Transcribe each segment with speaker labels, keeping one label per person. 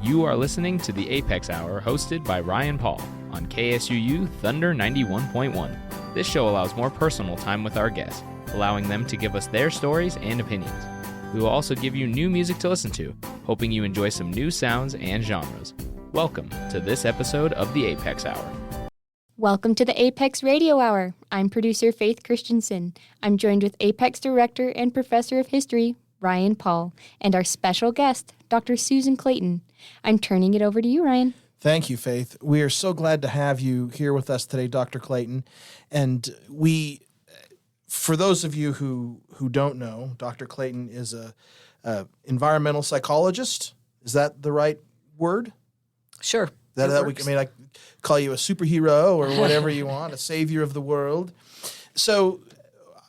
Speaker 1: You are listening to the Apex Hour hosted by Ryan Paul on KSUU Thunder 91.1. This show allows more personal time with our guests, allowing them to give us their stories and opinions. We will also give you new music to listen to, hoping you enjoy some new sounds and genres. Welcome to this episode of the Apex Hour.
Speaker 2: Welcome to the Apex Radio Hour. I'm producer Faith Christensen. I'm joined with Apex Director and Professor of History, Ryan Paul, and our special guest, Dr. Susan Clayton. I'm turning it over to you, Ryan.
Speaker 3: Thank you, Faith. We are so glad to have you here with us today, Dr. Clayton. And for those of you who don't know, Dr. Clayton is a environmental psychologist. Is that the right word?
Speaker 4: Sure.
Speaker 3: I call you a superhero or whatever you want, a savior of the world. So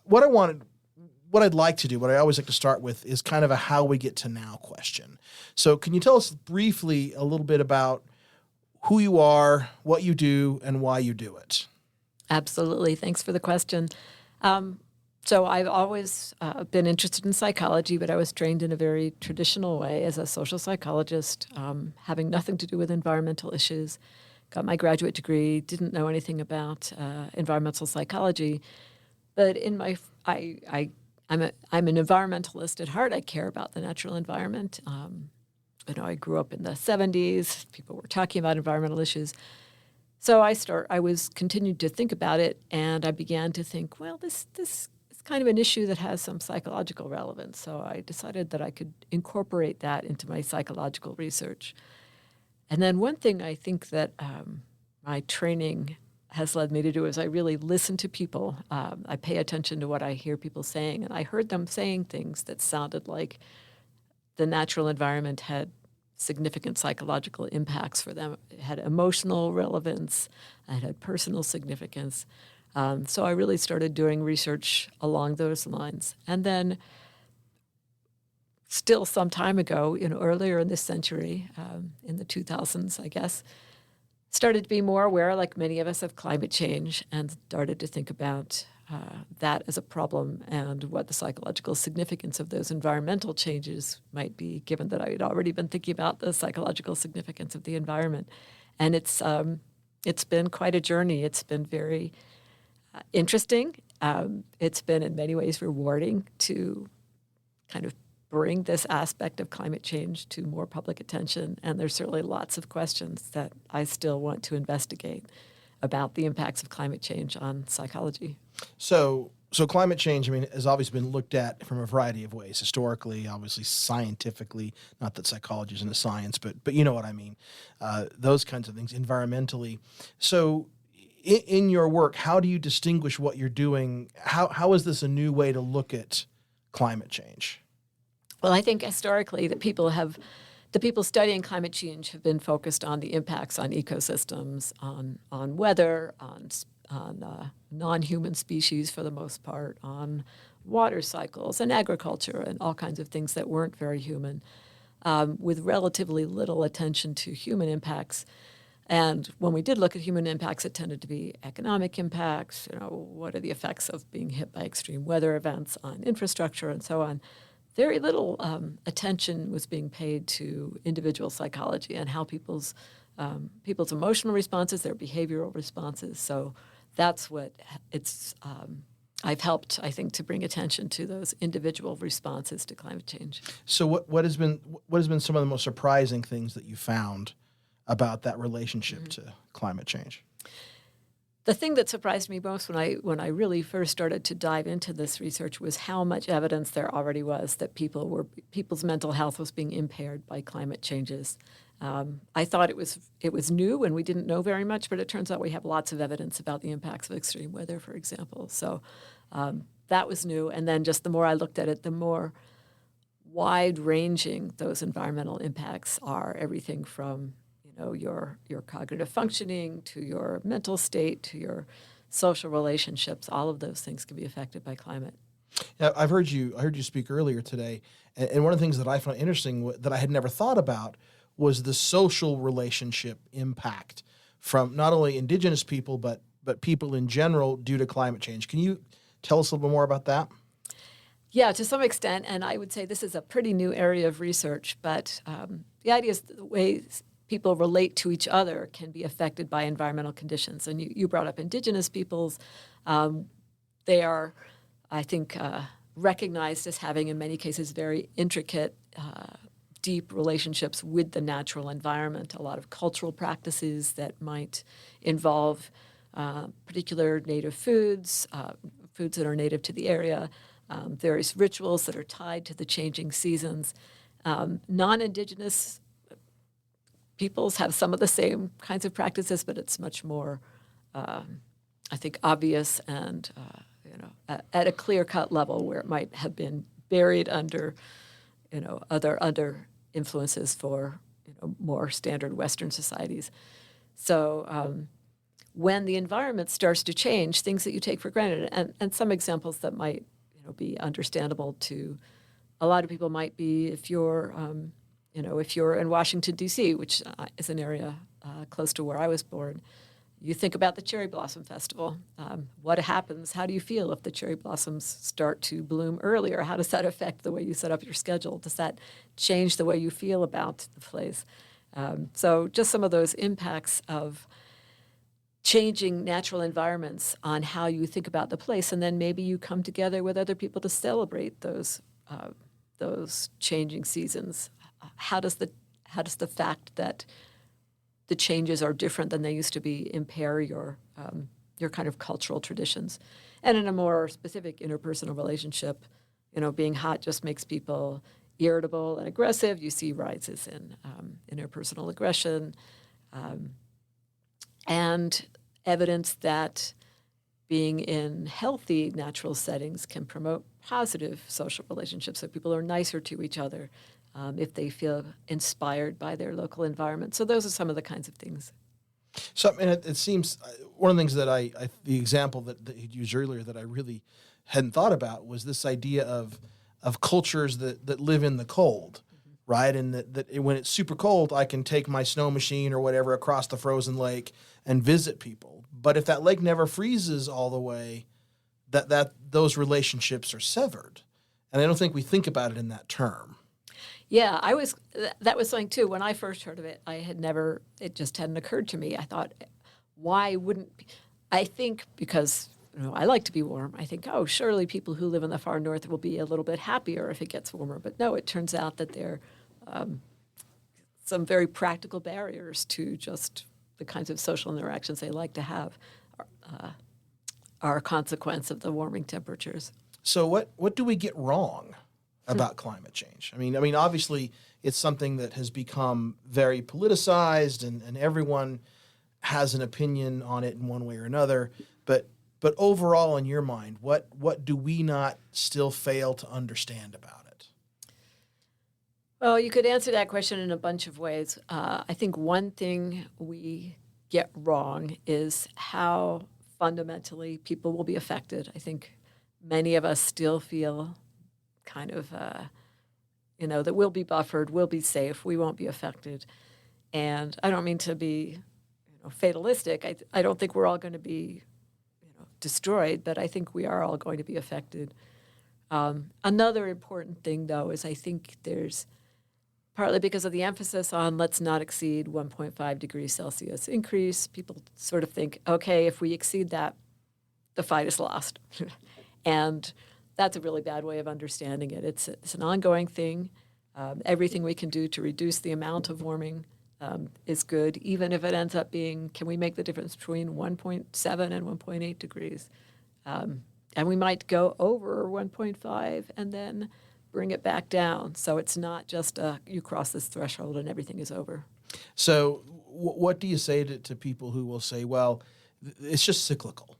Speaker 3: what I'd like to do, what I always like to start with, is kind of a how we get to now question. So can you tell us briefly a little bit about who you are, what you do, and why you do it?
Speaker 4: Absolutely. Thanks for the question. So I've always been interested in psychology, but I was trained in a very traditional way as a social psychologist, having nothing to do with environmental issues. Got my graduate degree, didn't know anything about environmental psychology, but I'm an environmentalist at heart. I care about the natural environment. I grew up in the 70s. People were talking about environmental issues. So I continued to think about it, and I began to think, well, this is kind of an issue that has some psychological relevance. So I decided that I could incorporate that into my psychological research. And then one thing I think that my training has led me to do is I really listen to people. I pay attention to what I hear people saying, and I heard them saying things that sounded like the natural environment had significant psychological impacts for them. It had emotional relevance, it had personal significance. So I really started doing research along those lines. And then still some time ago, earlier in this century, in the 2000s, I guess, started to be more aware, like many of us, of climate change and started to think about that as a problem and what the psychological significance of those environmental changes might be, given that I had already been thinking about the psychological significance of the environment. And it's been quite a journey. It's been very interesting. It's been in many ways rewarding to kind of bring this aspect of climate change to more public attention. And there's certainly lots of questions that I still want to investigate about the impacts of climate change on psychology.
Speaker 3: So climate change, has obviously been looked at from a variety of ways, historically, obviously scientifically, not that psychology isn't a science, but you know what I mean, those kinds of things, environmentally. So in your work, how do you distinguish what you're doing? How is this a new way to look at climate change?
Speaker 4: Well, I think historically the people studying climate change have been focused on the impacts on ecosystems, on weather, on non-human species for the most part, on water cycles and agriculture and all kinds of things that weren't very human, with relatively little attention to human impacts. And when we did look at human impacts, it tended to be economic impacts, what are the effects of being hit by extreme weather events on infrastructure and so on. Very little attention was being paid to individual psychology and how people's emotional responses, their behavioral responses. So that's what I've helped, I think, to bring attention to those individual responses to climate change.
Speaker 3: So what has been some of the most surprising things that you found about that relationship to climate change?
Speaker 4: The thing that surprised me most when I really first started to dive into this research was how much evidence there already was that people's mental health was being impaired by climate changes. I thought it was new and we didn't know very much, but it turns out we have lots of evidence about the impacts of extreme weather, for example. So that was new. And then just the more I looked at it, the more wide-ranging those environmental impacts are. Everything from your cognitive functioning, to your mental state, to your social relationships. All of those things can be affected by climate.
Speaker 3: Yeah, I heard you speak earlier today, and one of the things that I found interesting that I had never thought about was the social relationship impact from not only indigenous people but people in general due to climate change. Can you tell us a little bit more about that?
Speaker 4: Yeah, to some extent, and I would say this is a pretty new area of research, but the idea is the ways people relate to each other can be affected by environmental conditions. And you brought up indigenous peoples. They are, I think, recognized as having, in many cases, very intricate, deep relationships with the natural environment, a lot of cultural practices that might involve particular native foods, foods that are native to the area, various rituals that are tied to the changing seasons. Non-Indigenous peoples have some of the same kinds of practices, but it's much more, I think, obvious and at a clear-cut level where it might have been buried under, other influences for more standard Western societies. So when the environment starts to change, things that you take for granted, and some examples that might be understandable to a lot of people might be if you're in Washington, D.C., which is an area close to where I was born, you think about the Cherry Blossom Festival. What happens? How do you feel if the cherry blossoms start to bloom earlier? How does that affect the way you set up your schedule? Does that change the way you feel about the place? So just some of those impacts of changing natural environments on how you think about the place, and then maybe you come together with other people to celebrate those changing seasons. How does the fact that the changes are different than they used to be impair your kind of cultural traditions? And in a more specific interpersonal relationship, being hot just makes people irritable and aggressive. You see rises in interpersonal aggression, and evidence that being in healthy natural settings can promote positive social relationships, so people are nicer to each other if they feel inspired by their local environment. So those are some of the kinds of things.
Speaker 3: So, and it seems one of the things that the example that you used earlier that I really hadn't thought about was this idea of cultures that live in the cold, right? And that when it's super cold, I can take my snow machine or whatever across the frozen lake and visit people. But if that lake never freezes all the way, that those relationships are severed. And I don't think we think about it in that term.
Speaker 4: Yeah, that was something too. When I first heard of it, it just hadn't occurred to me. I thought, why wouldn't, I think because I like to be warm. I think, surely people who live in the far north will be a little bit happier if it gets warmer. But no, it turns out that there are some very practical barriers to just the kinds of social interactions they like to have are a consequence of the warming temperatures.
Speaker 3: So what do we get wrong about climate change? I mean, obviously it's something that has become very politicized and everyone has an opinion on it in one way or another. But overall, in your mind, what do we not still fail to understand about it?
Speaker 4: Well, you could answer that question in a bunch of ways. I think one thing we get wrong is how fundamentally people will be affected. I think many of us still feel kind of, that we'll be buffered, we'll be safe, we won't be affected. And I don't mean to be fatalistic. I don't think we're all going to be destroyed, but I think we are all going to be affected. Another important thing, though, is I think there's, partly because of the emphasis on let's not exceed 1.5 degrees Celsius increase, people sort of think, okay, if we exceed that, the fight is lost. And that's a really bad way of understanding it. It's an ongoing thing. Everything we can do to reduce the amount of warming is good, even if it ends up being, can we make the difference between 1.7 and 1.8 degrees? And we might go over 1.5 and then bring it back down. So it's not just you cross this threshold and everything is over.
Speaker 3: So what do you say to people who will say, well, it's just cyclical,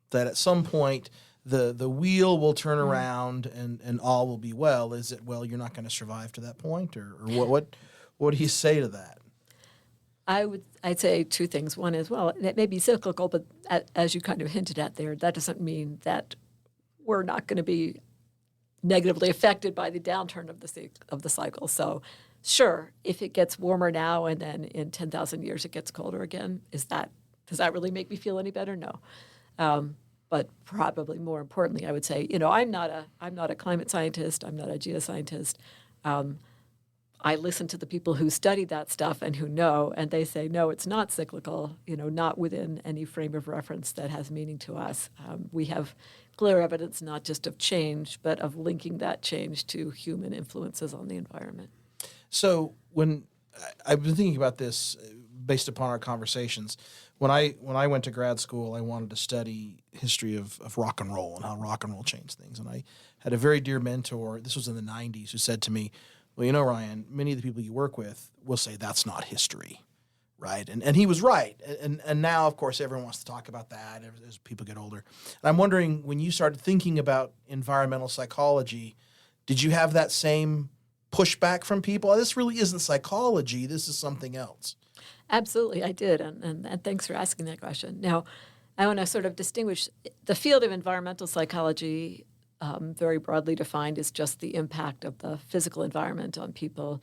Speaker 3: that at some point the wheel will turn around and all will be well? Is it, well, you're not going to survive to that point? Or what do you say to that?
Speaker 4: I'd say two things. One is, well, it may be cyclical, but as you kind of hinted at there, that doesn't mean that we're not going to be negatively affected by the downturn of the cycle. So sure, if it gets warmer now and then in 10,000 years it gets colder again, does that really make me feel any better? No. But probably more importantly, I would say, I'm not a climate scientist. I'm not a geoscientist. I listen to the people who study that stuff and who know, and they say, no, it's not cyclical, not within any frame of reference that has meaning to us. We have clear evidence not just of change, but of linking that change to human influences on the environment.
Speaker 3: So when I've been thinking about this based upon our conversations, when I went to grad school, I wanted to study history of rock and roll and how rock and roll changed things. And I had a very dear mentor, this was in the 90s, who said to me, well, Ryan, many of the people you work with will say that's not history, right? And he was right. And now, of course, everyone wants to talk about that as people get older. And I'm wondering, when you started thinking about environmental psychology, did you have that same pushback from people? Oh, this really isn't psychology. This is something else.
Speaker 4: Absolutely, I did. And thanks for asking that question. Now, I want to sort of distinguish the field of environmental psychology, very broadly defined, is just the impact of the physical environment on people.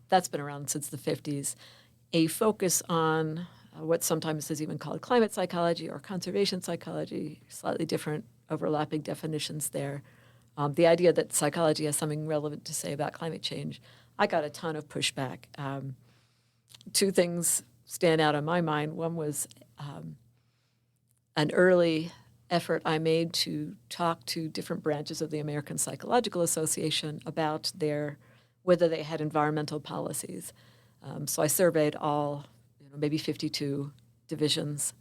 Speaker 4: That's been around since the 50s. A focus on what sometimes is even called climate psychology or conservation psychology, slightly different overlapping definitions there. The idea that psychology has something relevant to say about climate change, I got a ton of pushback. Two things stand out in my mind. One was an early effort I made to talk to different branches of the American Psychological Association about whether they had environmental policies. So I surveyed all, maybe 52 divisions,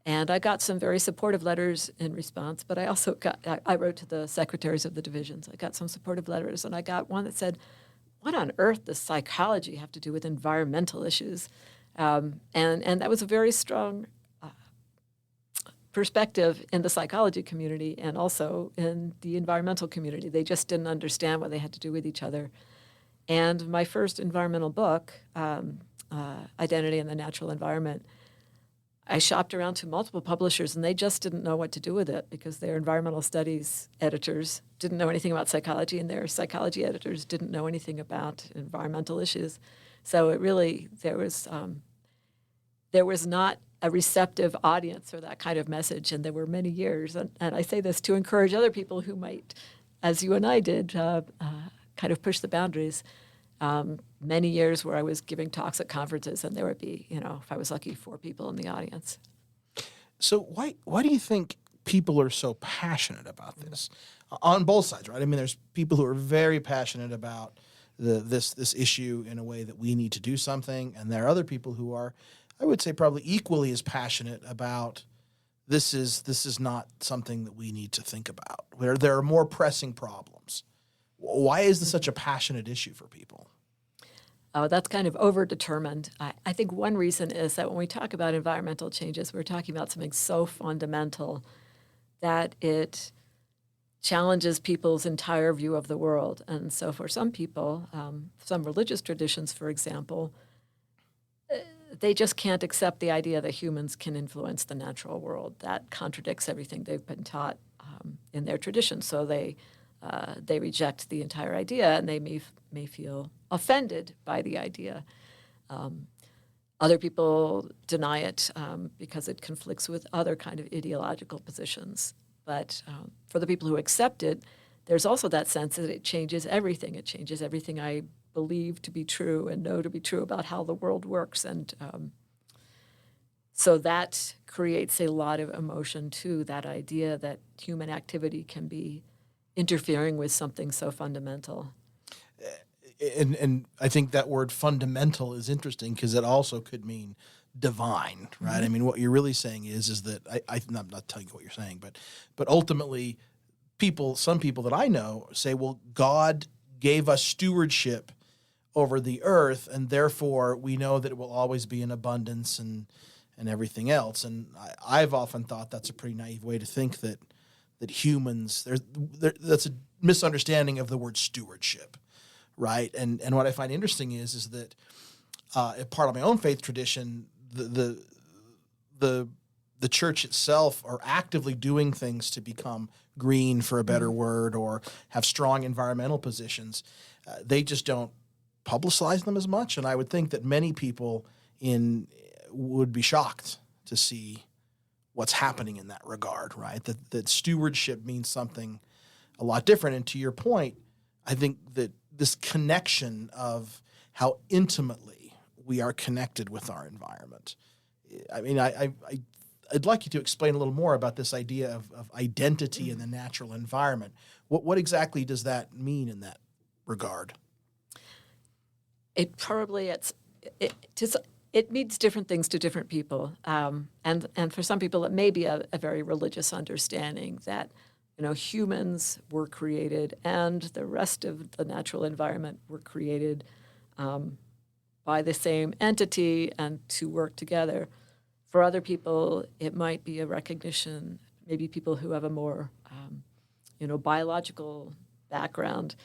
Speaker 4: and I got some very supportive letters in response. But I also I wrote to the secretaries of the divisions. I got some supportive letters, and I got one that said, "What on earth does psychology have to do with environmental issues?" And that was a very strong perspective in the psychology community and also in the environmental community. They just didn't understand what they had to do with each other. And my first environmental book, Identity in the Natural Environment, I shopped around to multiple publishers, and they just didn't know what to do with it because their environmental studies editors didn't know anything about psychology, and their psychology editors didn't know anything about environmental issues. So it really, there was not a receptive audience for that kind of message, and there were many years, and I say this to encourage other people who might, as you and I did, kind of push the boundaries. Many years where I was giving talks at conferences, and there would be, if I was lucky, 4 people in the audience.
Speaker 3: So why do you think people are so passionate about this on both sides, right? I mean, there's people who are very passionate about this issue in a way that we need to do something, and there are other people who are, I would say, probably equally as passionate about this is not something that we need to think about. Where there are more pressing problems. Why is this such a passionate issue for people?
Speaker 4: Oh, that's kind of overdetermined. I think one reason is that when we talk about environmental changes, we're talking about something so fundamental that it challenges people's entire view of the world. And so for some people, some religious traditions, for example, they just can't accept the idea that humans can influence the natural world. That contradicts everything they've been taught in their tradition. So they reject the entire idea, and they may feel offended by the idea. Other people deny it because it conflicts with other kind of ideological positions. But for the people who accept it, there's also that sense that it changes everything. It changes everything I believe to be true and know to be true about how the world works. And so that creates a lot of emotion, too, that idea that human activity can be interfering with something so fundamental.
Speaker 3: And I think that word fundamental is interesting because it also could mean divine, right? Mm-hmm. I mean, what you're really saying is that I'm not telling you what you're saying, but ultimately some people that I know say, well, God gave us stewardship over the earth, and therefore we know that it will always be in abundance and everything else. And I've often thought that's a pretty naive way to think that humans, that's a misunderstanding of the word stewardship, right? And what I find interesting is that part of my own faith tradition, the church itself are actively doing things to become green, for a better word, or have strong environmental positions. They just don't publicize them as much, and I would think that many people would be shocked to see what's happening in that regard, right? That stewardship means something a lot different. And to your point, I think that this connection of how intimately we are connected with our environment. I mean, I'd like you to explain a little more about this idea of identity in the natural environment. What exactly does that mean in that regard?
Speaker 4: It means different things to different people, and for some people it may be a very religious understanding that humans were created and the rest of the natural environment were created by the same entity and to work together. For other people, it might be a recognition, maybe people who have a more biological background,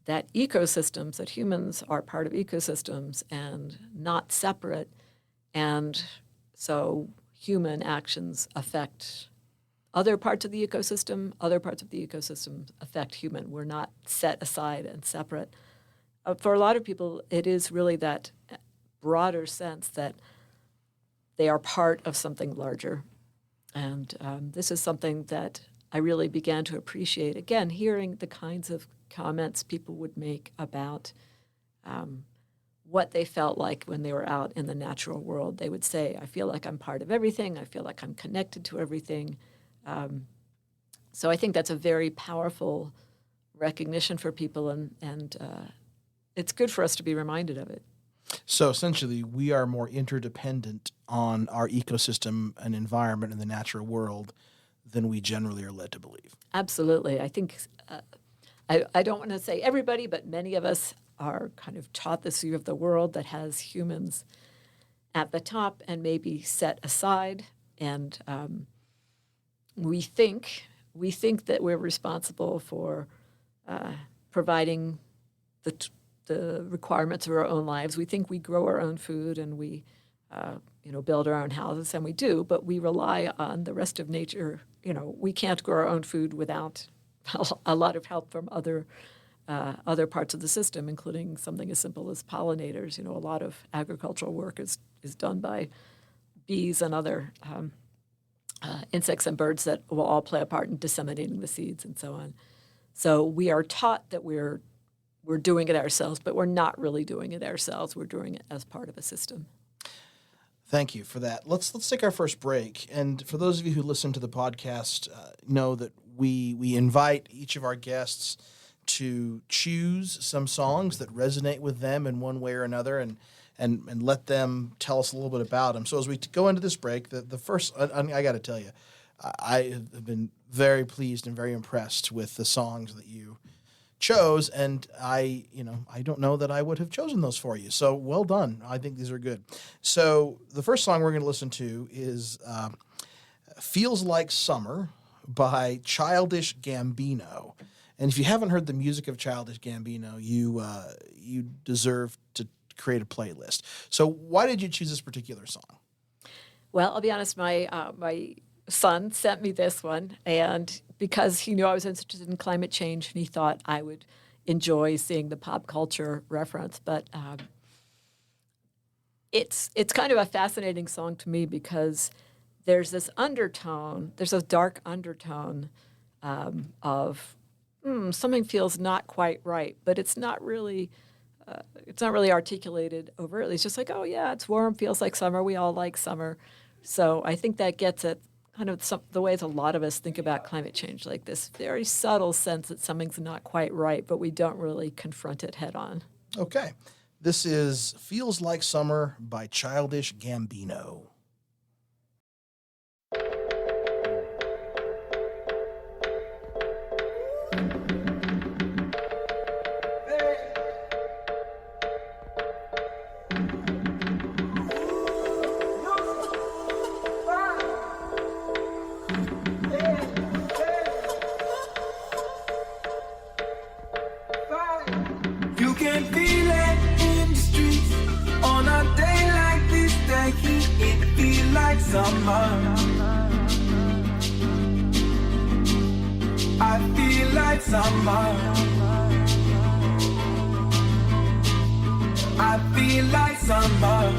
Speaker 4: that ecosystems, that humans are part of ecosystems and not separate. And so human actions affect other parts of the ecosystem, other parts of the ecosystem affect human. We're not set aside and separate. For a lot of people, it is really that broader sense that they are part of something larger. And this is something that I really began to appreciate. Again, hearing the kinds of comments people would make about what they felt like when they were out in the natural world. They would say, I feel like I'm part of everything. I feel like I'm connected to everything. So I think that's a very powerful recognition for people, and it's good for us to be reminded of it.
Speaker 3: So essentially, we are more interdependent on our ecosystem and environment in the natural world than we generally are led to believe.
Speaker 4: Absolutely. I think, I don't want to say everybody, but many of us are kind of taught this view of the world that has humans at the top and maybe set aside. And we think that we're responsible for providing the requirements of our own lives. We think we grow our own food and we build our own houses, and we do, but we rely on the rest of nature. We can't grow our own food without a lot of help from other parts of the system, including something as simple as pollinators. A lot of agricultural work is done by bees and other insects and birds that will all play a part in disseminating the seeds and so on. So we are taught that we're doing it ourselves, but we're not really doing it ourselves. We're doing it as part of a system.
Speaker 3: Thank you for that. Let's take our first break. And for those of you who listen to the podcast, know that we invite each of our guests to choose some songs that resonate with them in one way or another, and let them tell us a little bit about them. So as we go into this break, the first, I got to tell you, I have been very pleased and very impressed with the songs that you chose, and I don't know that I would have chosen those for you. So well done. I think these are good. So the first song we're going to listen to is Feels Like Summer by Childish Gambino. And if you haven't heard the music of Childish Gambino, you deserve to create a playlist. So why did you choose this particular song?
Speaker 4: Well, I'll be honest, my son sent me this one, and because he knew I was interested in climate change, and he thought I would enjoy seeing the pop culture reference. But it's kind of a fascinating song to me because there's this undertone, there's a dark undertone of something feels not quite right, but it's not really articulated overtly. It's just like, oh yeah, it's warm, feels like summer. We all like summer. So I think that gets at kind of the ways a lot of us think about climate change, like this very subtle sense that something's not quite right, but we don't really confront it head on.
Speaker 3: Okay. This is Feels Like Summer by Childish Gambino.
Speaker 5: I feel like summer. I feel like summer.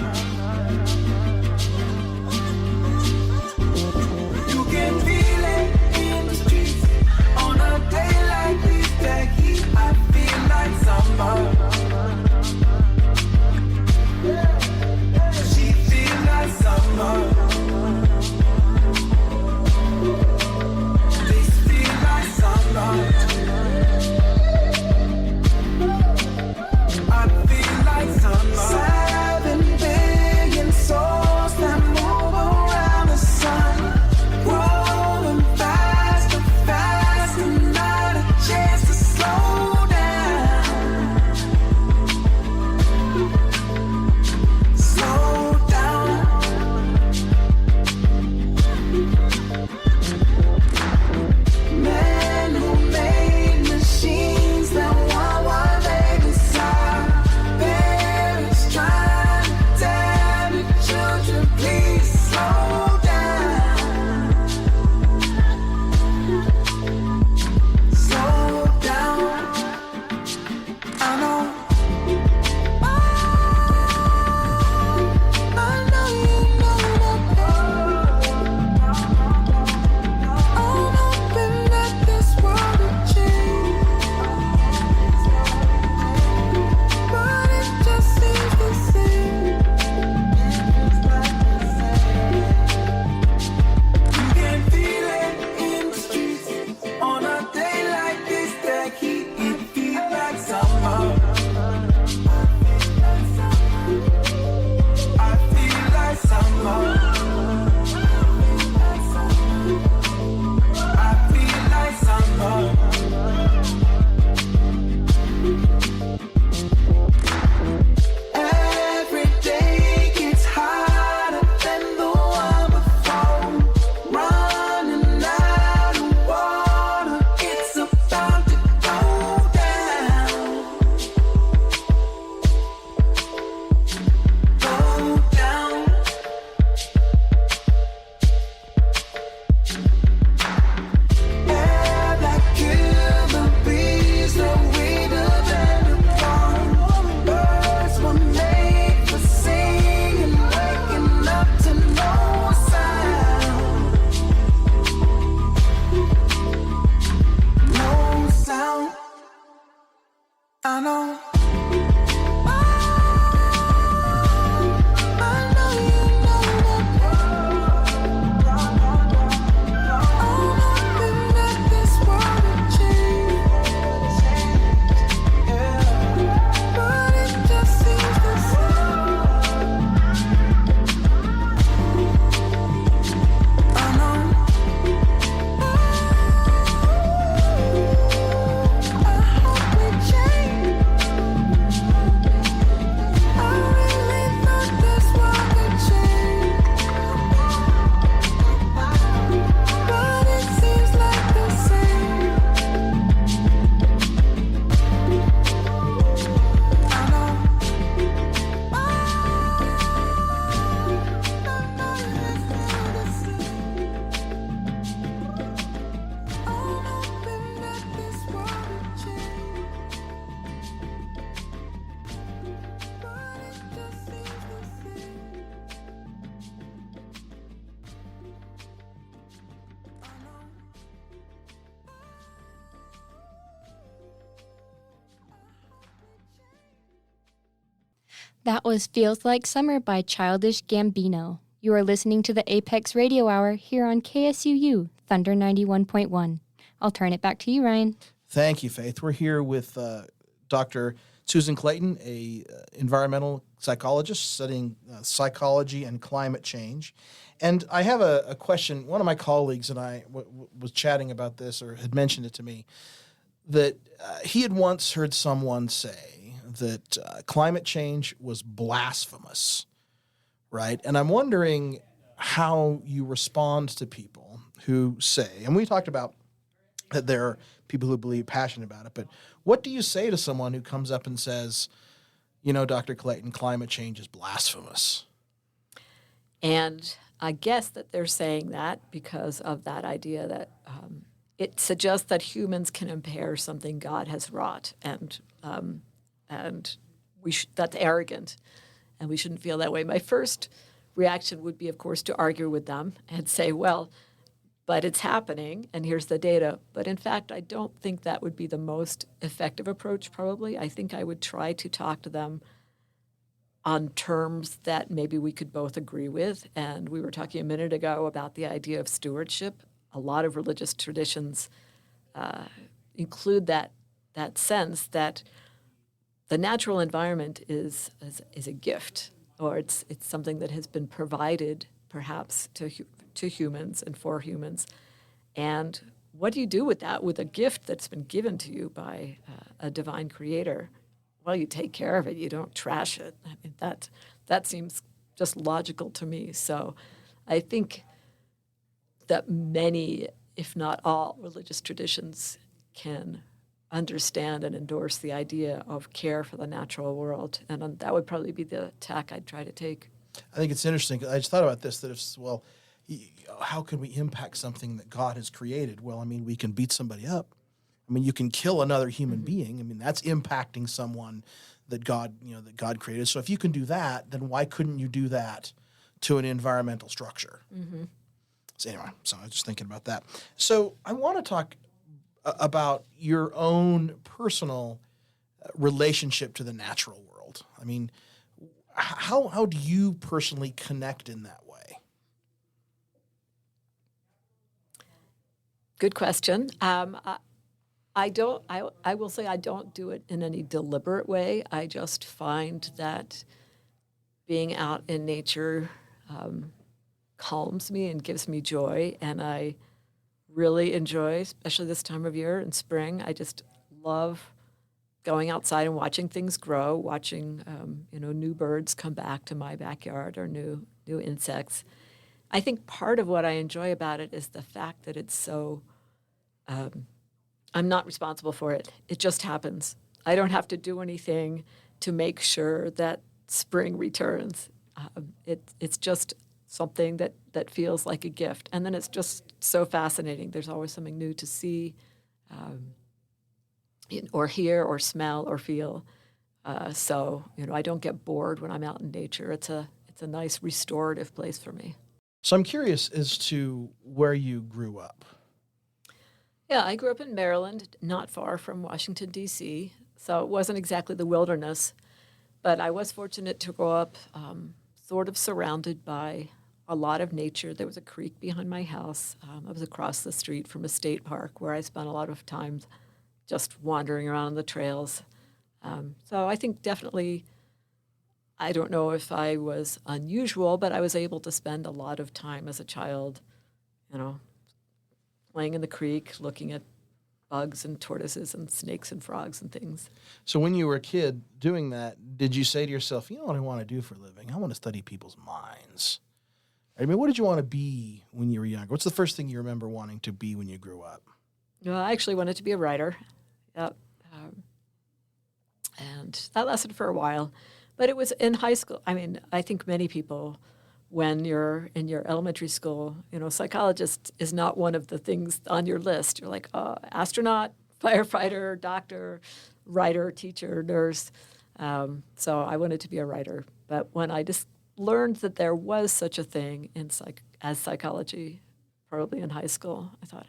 Speaker 2: That was Feels Like Summer by Childish Gambino. You are listening to the Apex Radio Hour here on KSUU, Thunder 91.1. I'll turn it back to you, Ryan.
Speaker 3: Thank you, Faith. We're here with Dr. Susan Clayton, a environmental psychologist studying psychology and climate change. And I have a question. One of my colleagues and I was chatting about this, or had mentioned it to me, that he had once heard someone say that climate change was blasphemous, right? And I'm wondering how you respond to people who say, and we talked about that there are people who believe passionate about it, but what do you say to someone who comes up and says, you know, Dr. Clayton, climate change is blasphemous?
Speaker 4: And I guess that they're saying that because of that idea that it suggests that humans can impair something God has wrought, and that's arrogant, and we shouldn't feel that way. My first reaction would be, of course, to argue with them and say, well, but it's happening, and here's the data. But in fact, I don't think that would be the most effective approach, probably. I think I would try to talk to them on terms that maybe we could both agree with. And we were talking a minute ago about the idea of stewardship. A lot of religious traditions include that sense that the natural environment is a gift, or it's something that has been provided perhaps to humans and for humans. And what do you do with that, with a gift that's been given to you by a divine creator? Well, you take care of it. You don't trash it. I mean, that seems just logical to me. So I think that many, if not all, religious traditions can understand and endorse the idea of care for the natural world. And that would probably be the tack I'd try to take.
Speaker 3: I think it's interesting. I just thought about this, that how can we impact something that God has created? Well, I mean, we can beat somebody up. I mean, you can kill another human being. I mean, that's impacting someone that God created. So if you can do that, then why couldn't you do that to an environmental structure? Mm-hmm. So anyway, I was just thinking about that. So I want to talk about your own personal relationship to the natural world. I mean, how do you personally connect in that way?
Speaker 4: Good question. I will say I don't do it in any deliberate way. I just find that being out in nature calms me and gives me joy, and I really enjoy, especially this time of year in spring. I just love going outside and watching things grow, watching new birds come back to my backyard, or new insects. I think part of what I enjoy about it is the fact that it's so. I'm not responsible for it. It just happens. I don't have to do anything to make sure that spring returns. It's just something that feels like a gift. And then it's just so fascinating. There's always something new to see or hear or smell or feel. So I don't get bored when I'm out in nature. It's a nice restorative place for me.
Speaker 3: So I'm curious as to where you grew up.
Speaker 4: Yeah, I grew up in Maryland, not far from Washington, D.C., so it wasn't exactly the wilderness, but I was fortunate to grow up sort of surrounded by a lot of nature. There was a creek behind my house. I was across the street from a state park where I spent a lot of time just wandering around on the trails. So I think definitely, I don't know if I was unusual, but I was able to spend a lot of time as a child, playing in the creek, looking at bugs and tortoises and snakes and frogs and things.
Speaker 3: So when you were a kid doing that, did you say to yourself, you know what I want to do for a living? I want to study people's minds. I mean, what did you want to be when you were younger? What's the first thing you remember wanting to be when you grew up?
Speaker 4: Well, I actually wanted to be a writer. Yep. And that lasted for a while. But it was in high school. I mean, I think many people, when you're in your elementary school, psychologist is not one of the things on your list. You're like, astronaut, firefighter, doctor, writer, teacher, nurse. So I wanted to be a writer. But when I just learned that there was such a thing as psychology, probably in high school, I thought,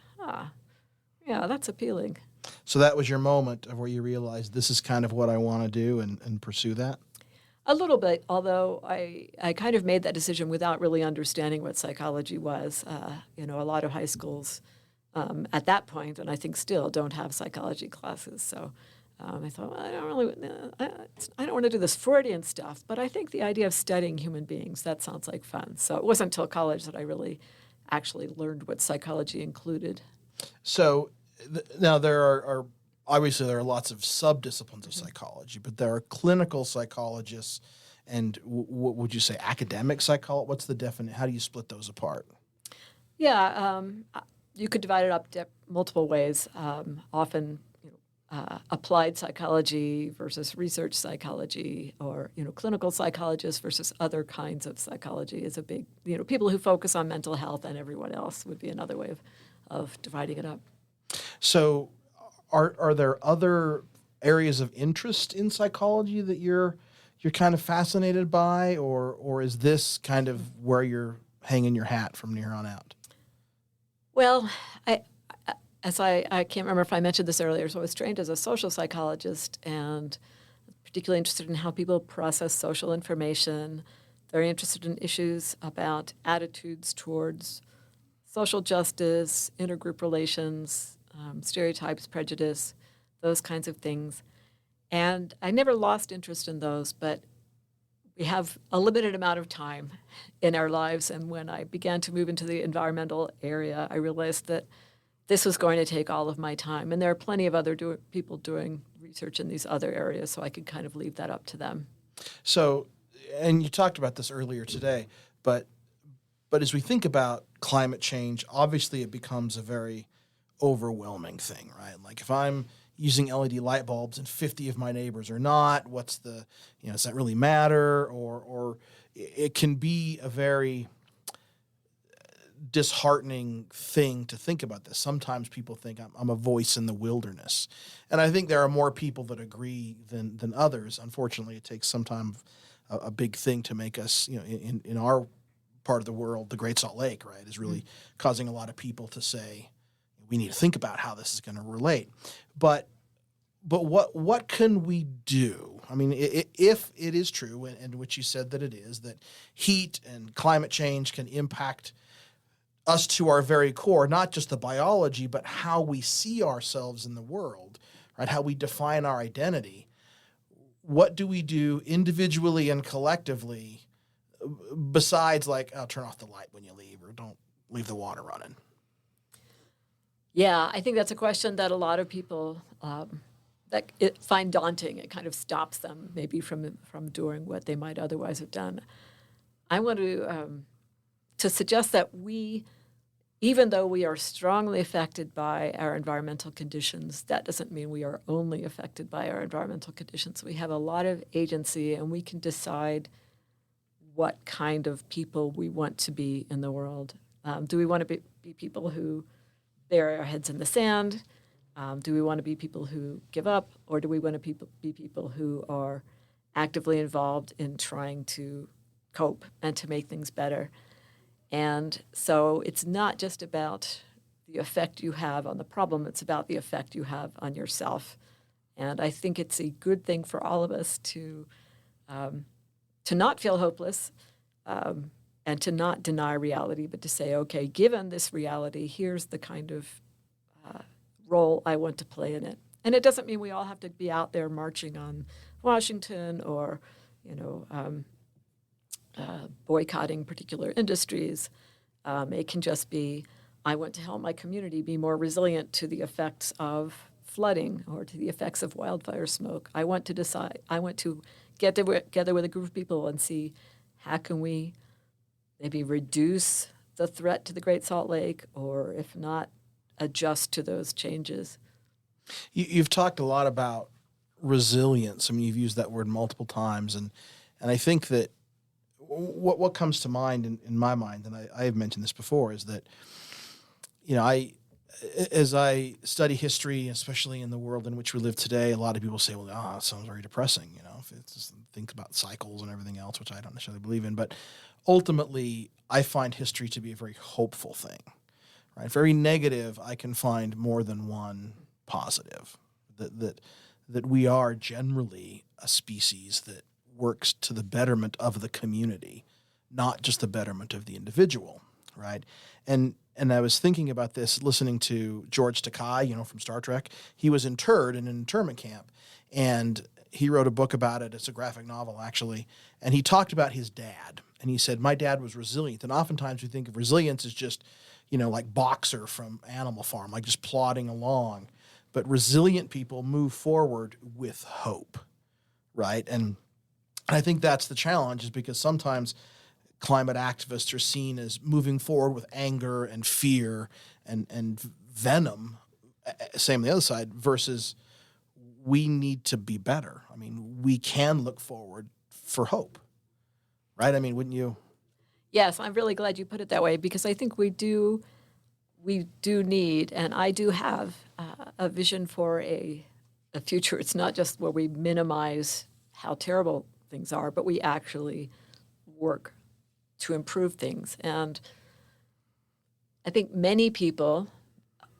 Speaker 4: yeah, that's appealing.
Speaker 3: So that was your moment of where you realized this is kind of what I want to do and pursue that?
Speaker 4: A little bit, although I kind of made that decision without really understanding what psychology was. A lot of high schools at that point, and I think still, don't have psychology classes. So I thought, well, I don't want to do this Freudian stuff, but I think the idea of studying human beings, that sounds like fun. So it wasn't until college that I really actually learned what psychology included.
Speaker 3: So now there are obviously there are lots of subdisciplines of psychology, but there are clinical psychologists and what would you say, academic psychology? What's the definition? How do you split those apart?
Speaker 4: Yeah, you could divide it up multiple ways. Often, applied psychology versus research psychology, or clinical psychologists versus other kinds of psychology is a big. People who focus on mental health and everyone else would be another way of dividing it up.
Speaker 3: So, are there other areas of interest in psychology that you're kind of fascinated by, or is this kind of where you're hanging your hat from here on out?
Speaker 4: Well, I can't remember if I mentioned this earlier, so I was trained as a social psychologist and particularly interested in how people process social information, very interested in issues about attitudes towards social justice, intergroup relations, stereotypes, prejudice, those kinds of things. And I never lost interest in those, but we have a limited amount of time in our lives. And when I began to move into the environmental area, I realized that this was going to take all of my time. And there are plenty of other people doing research in these other areas, so I could kind of leave that up to them.
Speaker 3: So, and you talked about this earlier today, but as we think about climate change, obviously it becomes a very overwhelming thing, right? Like if I'm using LED light bulbs and 50 of my neighbors are not, what's the, does that really matter? Or it can be a very disheartening thing to think about this. Sometimes people think I'm a voice in the wilderness. And I think there are more people that agree than others. Unfortunately, it takes sometimes a big thing to make us, in our part of the world, the Great Salt Lake, right, is really causing a lot of people to say, we need to think about how this is going to relate. But what can we do? I mean, if it is true, and which you said that it is, that heat and climate change can impact us to our very core, not just the biology, but how we see ourselves in the world, right? How we define our identity. What do we do individually and collectively besides turn off the light when you leave or don't leave the water running?
Speaker 4: Yeah, I think that's a question that a lot of people find daunting. It kind of stops them maybe from doing what they might otherwise have done. I want to suggest that we, even though we are strongly affected by our environmental conditions, that doesn't mean we are only affected by our environmental conditions. We have a lot of agency, and we can decide what kind of people we want to be in the world. Do we want to be people who bury our heads in the sand? Do we want to be people who give up, or do we want to be people who are actively involved in trying to cope and to make things better? And so it's not just about the effect you have on the problem, it's about the effect you have on yourself. And I think it's a good thing for all of us to not feel hopeless and to not deny reality, but to say, okay, given this reality, here's the kind of role I want to play in it. And it doesn't mean we all have to be out there marching on Washington or, boycotting particular industries. It can just be, I want to help my community be more resilient to the effects of flooding or to the effects of wildfire smoke. I want to get together with a group of people and see how can we maybe reduce the threat to the Great Salt Lake, or if not, adjust to those changes.
Speaker 3: You've talked a lot about resilience. I mean, you've used that word multiple times, and I think that what comes to mind in my mind, and I have mentioned this before, is that, as I study history, especially in the world in which we live today, a lot of people say, well, it sounds very depressing, if it's think about cycles and everything else, which I don't necessarily believe in. But ultimately, I find history to be a very hopeful thing, right? Very negative, I can find more than one positive, that we are generally a species that works to the betterment of the community, not just the betterment of the individual, right? And I was thinking about this listening to George Takei, from Star Trek. He was interred in an internment camp, and he wrote a book about it. It's a graphic novel, actually. And he talked about his dad. And he said, my dad was resilient. And oftentimes we think of resilience as just, like Boxer from Animal Farm, like just plodding along. But resilient people move forward with hope, right? And I think that's the challenge, is because sometimes climate activists are seen as moving forward with anger and fear and venom, same on the other side, versus we need to be better. I mean, we can look forward for hope, right? I mean, wouldn't you?
Speaker 4: Yes, I'm really glad you put it that way, because I think we do need, and I do have a vision for a future. It's not just where we minimize how terrible things are, but we actually work to improve things. And I think many people,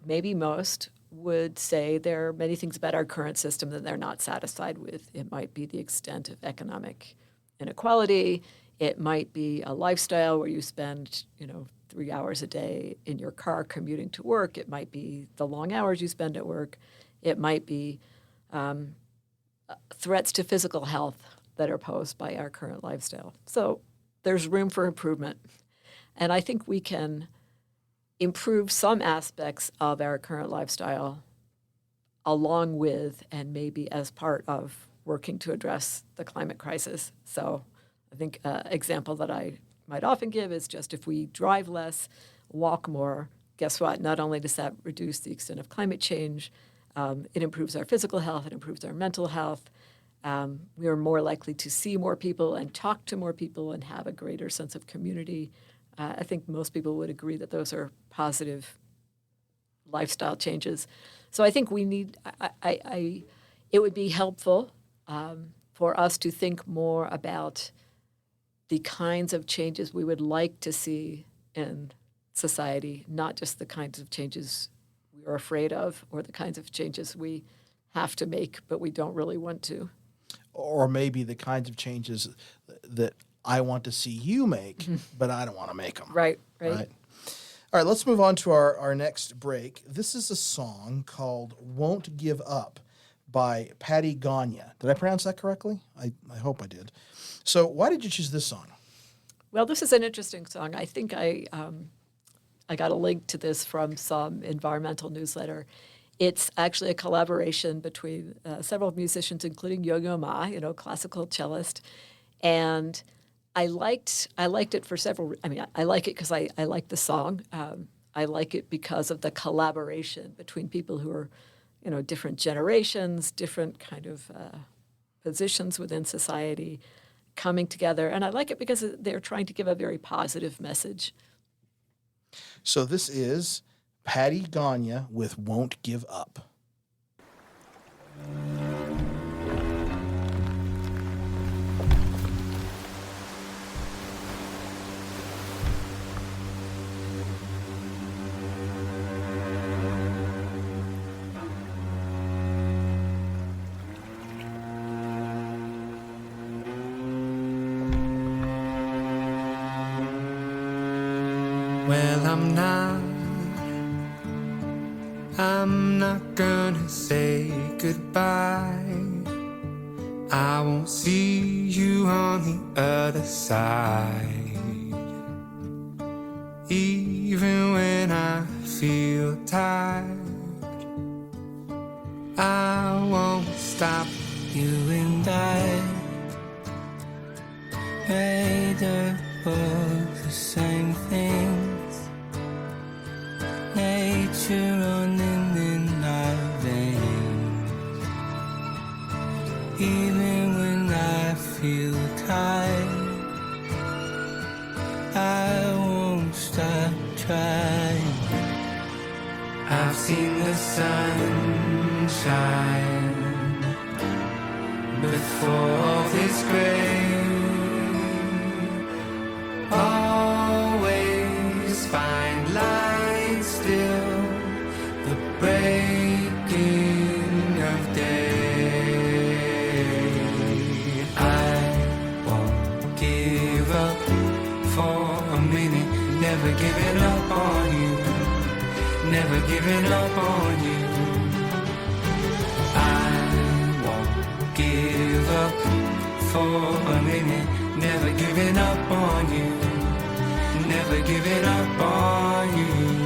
Speaker 4: maybe most, would say there are many things about our current system that they're not satisfied with. It might be the extent of economic inequality. It might be a lifestyle where you spend, 3 hours a day in your car commuting to work. It might be the long hours you spend at work. It might be threats to physical health that are posed by our current lifestyle. So there's room for improvement. And I think we can improve some aspects of our current lifestyle along with and maybe as part of working to address the climate crisis. So I think an example that I might often give is just if we drive less, walk more, guess what? Not only does that reduce the extent of climate change, it improves our physical health, it improves our mental health. We are more likely to see more people and talk to more people and have a greater sense of community. I think most people would agree that those are positive lifestyle changes. So I think we need, it would be helpful for us to think more about the kinds of changes we would like to see in society, not just the kinds of changes we are afraid of or the kinds of changes we have to make but we don't really want to.
Speaker 3: Or maybe the kinds of changes that I want to see you make, but I don't want to make them.
Speaker 4: Right.
Speaker 3: All right, let's move on to our next break. This is a song called Won't Give Up by Patty Gagne. Did I pronounce that correctly? I hope I did. So why did you choose this song?
Speaker 4: Well, this is an interesting song. I think I got a link to this from some environmental newsletter. It's actually a collaboration between several musicians, including Yo-Yo Ma, classical cellist. And I liked it for several. I like it because I like the song. I like it because of the collaboration between people who are, different generations, different kind of positions within society, coming together. And I like it because they're trying to give a very positive message.
Speaker 3: So this is Patty Gagne with Won't Give Up.
Speaker 5: Well, I'm not gonna say goodbye. I won't see you on the other side. Even when I feel tired, I won't stop. You and I made up both the same things. Nature running in our veins. Even when I feel tired, I won't stop trying. I've seen the sun shine before all this gray. Always find light still, the breaking of day. I up for a minute. Never giving up on you. Never giving up on you. I won't give up for a minute. Never giving up on you. Never giving up on you.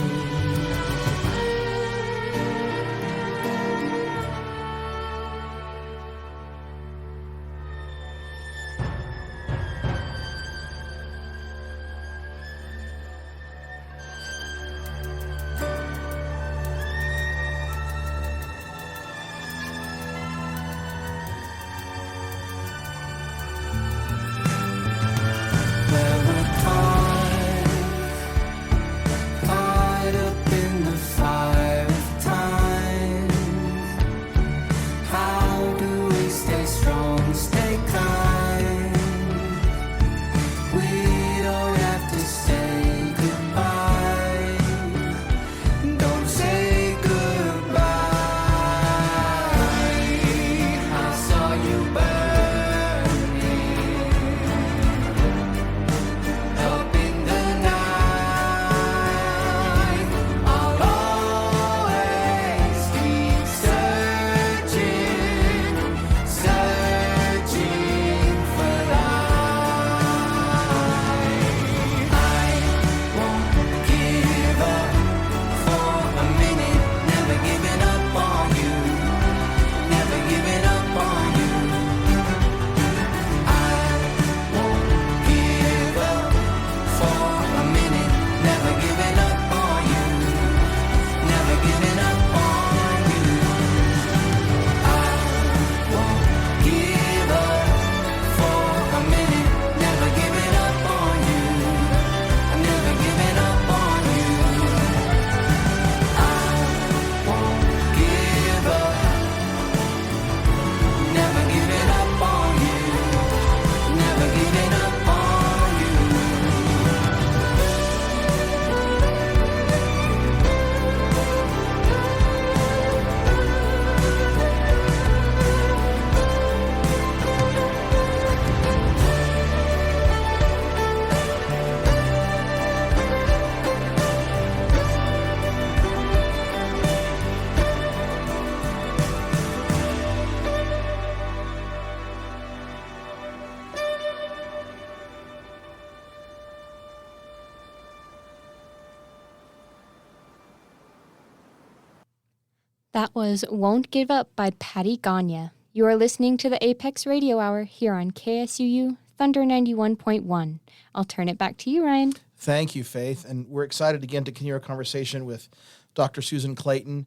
Speaker 2: That was Won't Give Up by Patty Gagne. You are listening to the Apex Radio Hour here on KSUU Thunder 91.1. I'll turn it back to you, Ryan.
Speaker 3: Thank you, Faith. And we're excited again to continue our conversation with Dr. Susan Clayton.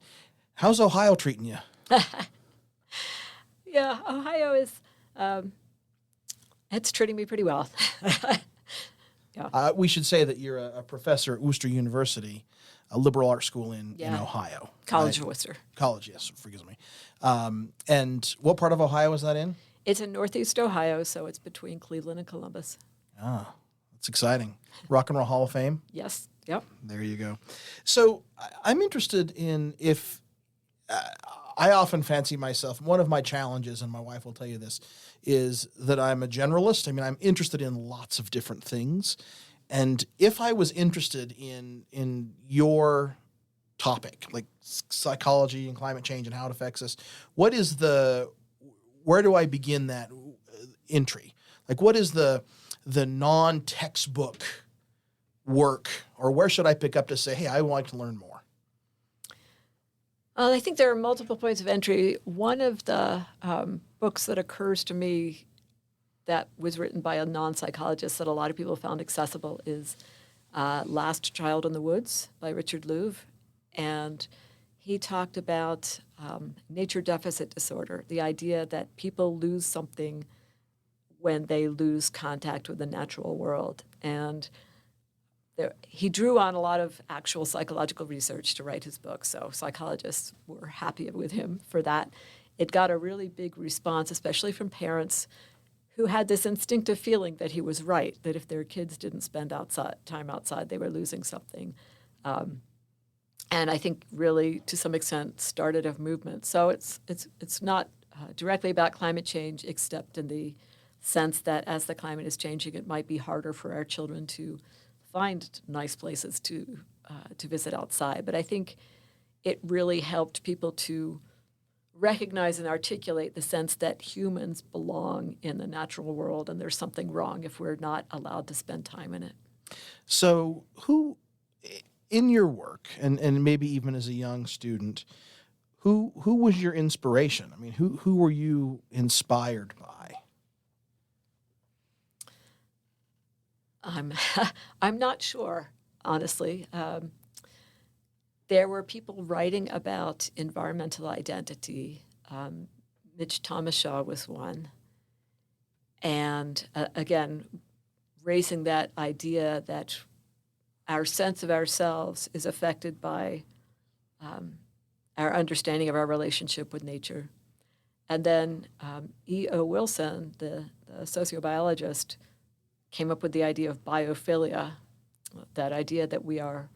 Speaker 3: How's Ohio treating you?
Speaker 4: Yeah, Ohio is, it's treating me pretty well. Yeah.
Speaker 3: We should say that you're a professor at Wooster University, a liberal arts school in Ohio.
Speaker 4: College of Wooster.
Speaker 3: College, yes, forgive me. And what part of Ohio is that in?
Speaker 4: It's in Northeast Ohio, so it's between Cleveland and Columbus.
Speaker 3: Ah, that's exciting. Rock and Roll Hall of Fame?
Speaker 4: Yes, yep.
Speaker 3: There you go. So I'm interested in if I often fancy myself, one of my challenges, and my wife will tell you this, is that I'm a generalist. I mean, I'm interested in lots of different things. And if I was interested in your topic, like psychology and climate change and how it affects us, where do I begin that entry? Like, what is the non-textbook work, or where should I pick up to say, hey, I want to learn more?
Speaker 4: I think there are multiple points of entry. One of the books that occurs to me that was written by a non-psychologist that a lot of people found accessible is Last Child in the Woods by Richard Louv. And he talked about nature deficit disorder, the idea that people lose something when they lose contact with the natural world. And he drew on a lot of actual psychological research to write his book, so psychologists were happy with him for that. It got a really big response, especially from parents who had this instinctive feeling that he was right, that if their kids didn't spend time outside, they were losing something. And I think really, to some extent, started a movement. So it's not directly about climate change, except in the sense that as the climate is changing, it might be harder for our children to find nice places to visit outside. But I think it really helped people to recognize and articulate the sense that humans belong in the natural world, and there's something wrong if we're not allowed to spend time in it.
Speaker 3: So who, in your work, and maybe even as a young student, who was your inspiration? I mean, who were you inspired by?
Speaker 4: I'm not sure, honestly. There were people writing about environmental identity. Mitch Thomashaw was one. And again, raising that idea that our sense of ourselves is affected by our understanding of our relationship with nature. And then E.O. Wilson, the sociobiologist, came up with the idea of biophilia, that idea that we are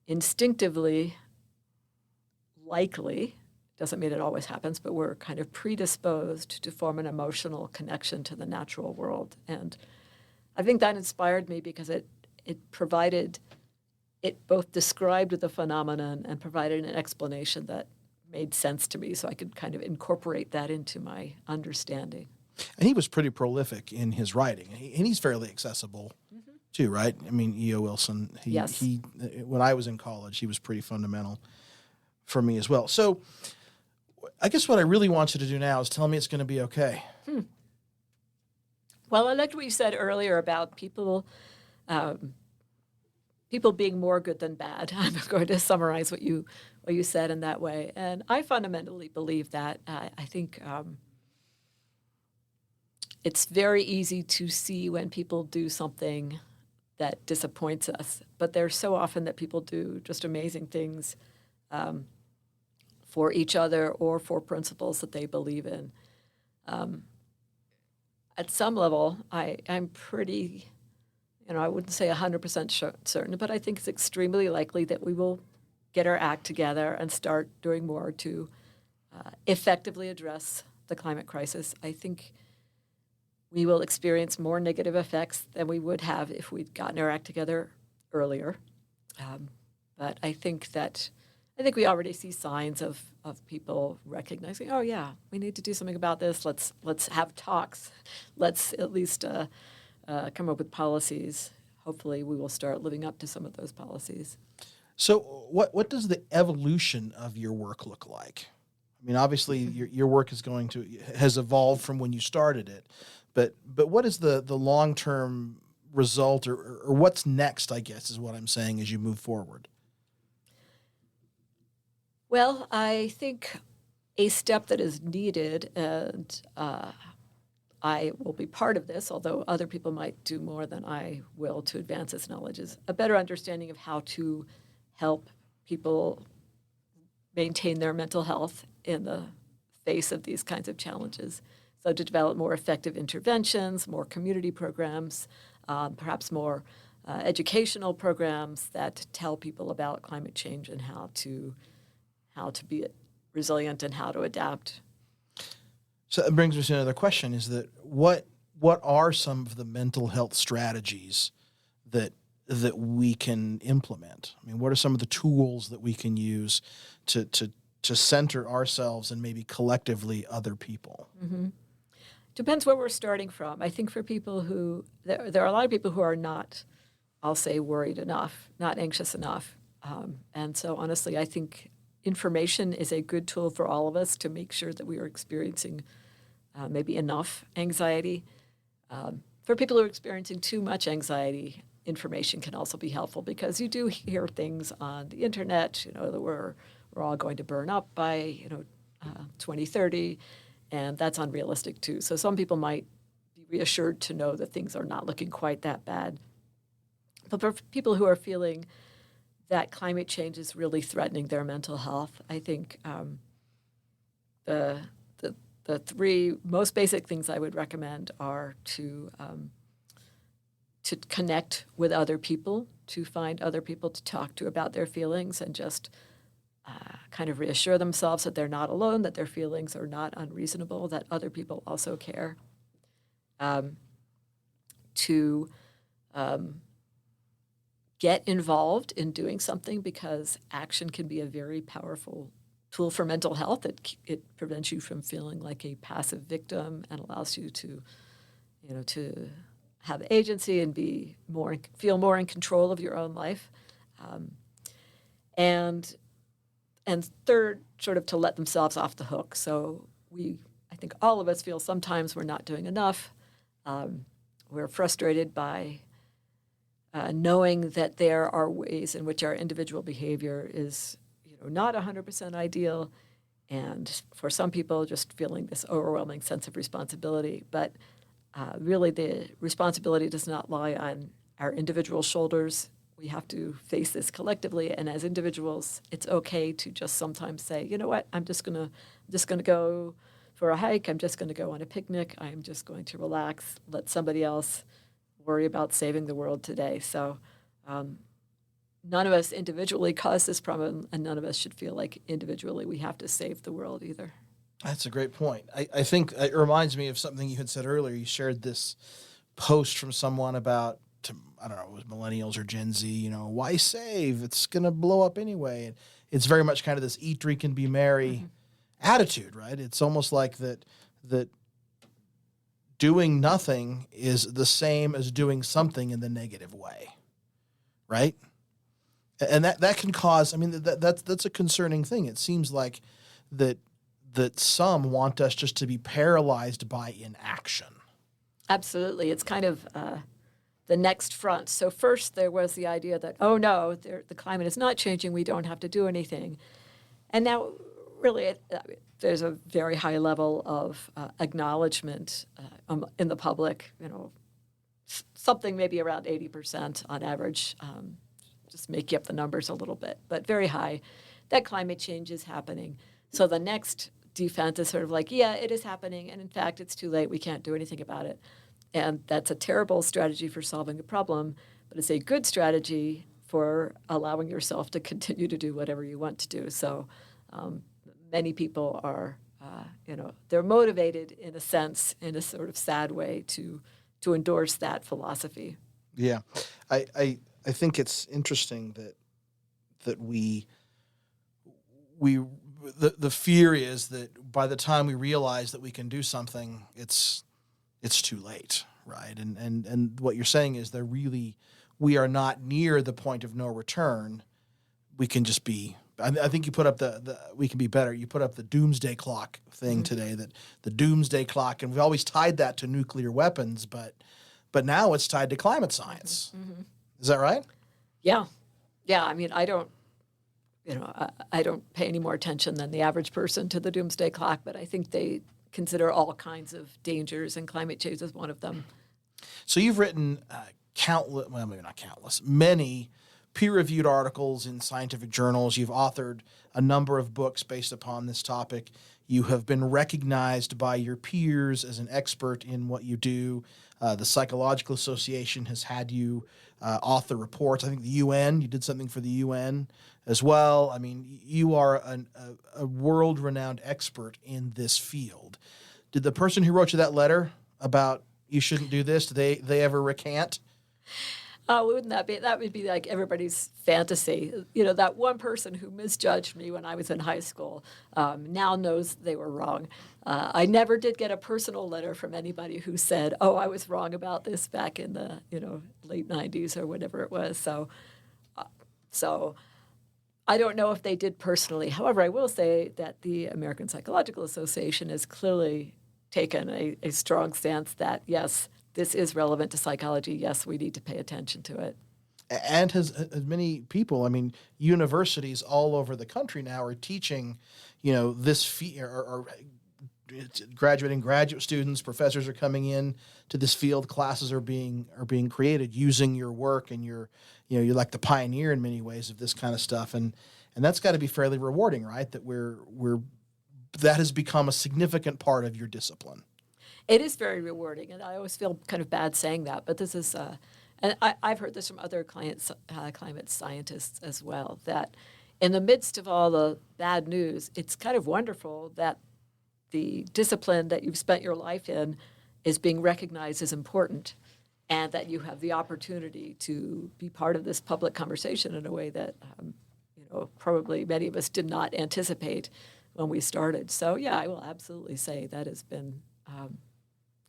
Speaker 4: instinctively likely, doesn't mean it always happens, but we're kind of predisposed to form an emotional connection to the natural world. And I think that inspired me because it both described the phenomenon and provided an explanation that made sense to me, so I could kind of incorporate that into my understanding.
Speaker 3: And he was pretty prolific in his writing, and he's fairly accessible too, right? I mean, E.O. Wilson.
Speaker 4: Yes.
Speaker 3: When I was in college, he was pretty fundamental for me as well. So, I guess what I really want you to do now is tell me it's going to be okay.
Speaker 4: Well, I liked what you said earlier about people being more good than bad. I'm going to summarize what you said in that way, and I fundamentally believe that. I think it's very easy to see when people do something that disappoints us, but there's so often that people do just amazing things for each other or for principles that they believe in. At some level, I'm pretty, I wouldn't say 100% certain, but I think it's extremely likely that we will get our act together and start doing more to effectively address the climate crisis. I think we will experience more negative effects than we would have if we'd gotten our act together earlier. But I think we already see signs of people recognizing, oh yeah, we need to do something about this. Let's have talks. Let's at least come up with policies. Hopefully, we will start living up to some of those policies.
Speaker 3: So, what does the evolution of your work look like? I mean, obviously, your work has evolved from when you started it. But what is the long-term result or what's next, I guess, is what I'm saying as you move forward?
Speaker 4: Well, I think a step that is needed, and I will be part of this, although other people might do more than I will to advance this knowledge, is a better understanding of how to help people maintain their mental health in the face of these kinds of challenges. So to develop more effective interventions, more community programs, perhaps more educational programs that tell people about climate change and how to be resilient and how to adapt.
Speaker 3: So that brings me to another question: is that what are some of the mental health strategies that we can implement? I mean, what are some of the tools that we can use to center ourselves and maybe collectively other people?
Speaker 4: Mm-hmm. Depends where we're starting from. I think for people there are a lot of people who are not, I'll say, worried enough, not anxious enough. And so honestly, I think information is a good tool for all of us to make sure that we are experiencing maybe enough anxiety. For people who are experiencing too much anxiety, information can also be helpful because you do hear things on the internet, that we're all going to burn up by 2030. And that's unrealistic, too. So some people might be reassured to know that things are not looking quite that bad. But for people who are feeling that climate change is really threatening their mental health, I think the three most basic things I would recommend are to connect with other people, to find other people to talk to about their feelings and just kind of reassure themselves that they're not alone, that their feelings are not unreasonable, that other people also care. to get involved in doing something, because action can be a very powerful tool for mental health. It prevents you from feeling like a passive victim and allows you to, to have agency and feel more in control of your own life. And third, sort of to let themselves off the hook. So I think all of us feel sometimes we're not doing enough. We're frustrated by knowing that there are ways in which our individual behavior is, not 100% ideal, and for some people, just feeling this overwhelming sense of responsibility. But really, the responsibility does not lie on our individual shoulders. We have to face this collectively, and as individuals, it's okay to just sometimes say, you know what, I'm just gonna go for a hike. I'm just going to go on a picnic. I'm just going to relax. Let somebody else worry about saving the world today. So none of us individually caused this problem, and none of us should feel like individually we have to save the world either.
Speaker 3: That's a great point. I think it reminds me of something you had said earlier. You shared this post from someone about, I don't know, it was millennials or Gen Z, why save? It's going to blow up anyway. And it's very much kind of this eat, drink, and be merry attitude, right? It's almost like that doing nothing is the same as doing something in the negative way, right? And that can cause, that's a concerning thing. It seems like that some want us just to be paralyzed by inaction.
Speaker 4: Absolutely. It's kind of the next front. So first there was the idea that, oh no, the climate is not changing, we don't have to do anything. And now really there's a very high level of acknowledgement in the public, something maybe around 80% on average, just making up the numbers a little bit, but very high, that climate change is happening. So the next defense is sort of like, yeah, it is happening, and in fact, it's too late, we can't do anything about it. And that's a terrible strategy for solving a problem, but it's a good strategy for allowing yourself to continue to do whatever you want to do. So many people are, they're motivated in a sense, in a sort of sad way, to endorse that philosophy.
Speaker 3: Yeah, I think it's interesting that the fear is that by the time we realize that we can do something, it's too late, right? And what you're saying is we are not near the point of no return. We can just be. I think you put up we can be better. You put up the doomsday clock thing today, that the doomsday clock, and we've always tied that to nuclear weapons, but now it's tied to climate science. Mm-hmm. Is that right?
Speaker 4: Yeah. I don't, I don't pay any more attention than the average person to the doomsday clock, but I think they consider all kinds of dangers, and climate change is one of them.
Speaker 3: So you've written many peer-reviewed articles in scientific journals. You've authored a number of books based upon this topic. You have been recognized by your peers as an expert in what you do. The Psychological Association has had you author reports. I think the UN, you did something for the UN as well. You are a world-renowned expert in this field. Did the person who wrote you that letter about you shouldn't do this, did they ever recant?
Speaker 4: Wouldn't that would be like everybody's fantasy. That one person who misjudged me when I was in high school now knows they were wrong. I never did get a personal letter from anybody who said, oh, I was wrong about this back in the late 90s or whatever it was. So I don't know if they did personally. However, I will say that the American Psychological Association has clearly taken a strong stance that, yes, this is relevant to psychology. Yes, we need to pay attention to it.
Speaker 3: And has many people, universities all over the country now are teaching, this or graduating graduate students, professors are coming in to this field. Classes are being created using your work, and you're like the pioneer in many ways of this kind of stuff. And that's got to be fairly rewarding, right? That that has become a significant part of your discipline.
Speaker 4: It is very rewarding, and I always feel kind of bad saying that, but this is, and I've heard this from other climate scientists as well, that in the midst of all the bad news, it's kind of wonderful that the discipline that you've spent your life in is being recognized as important, and that you have the opportunity to be part of this public conversation in a way that probably many of us did not anticipate when we started. So yeah, I will absolutely say that has been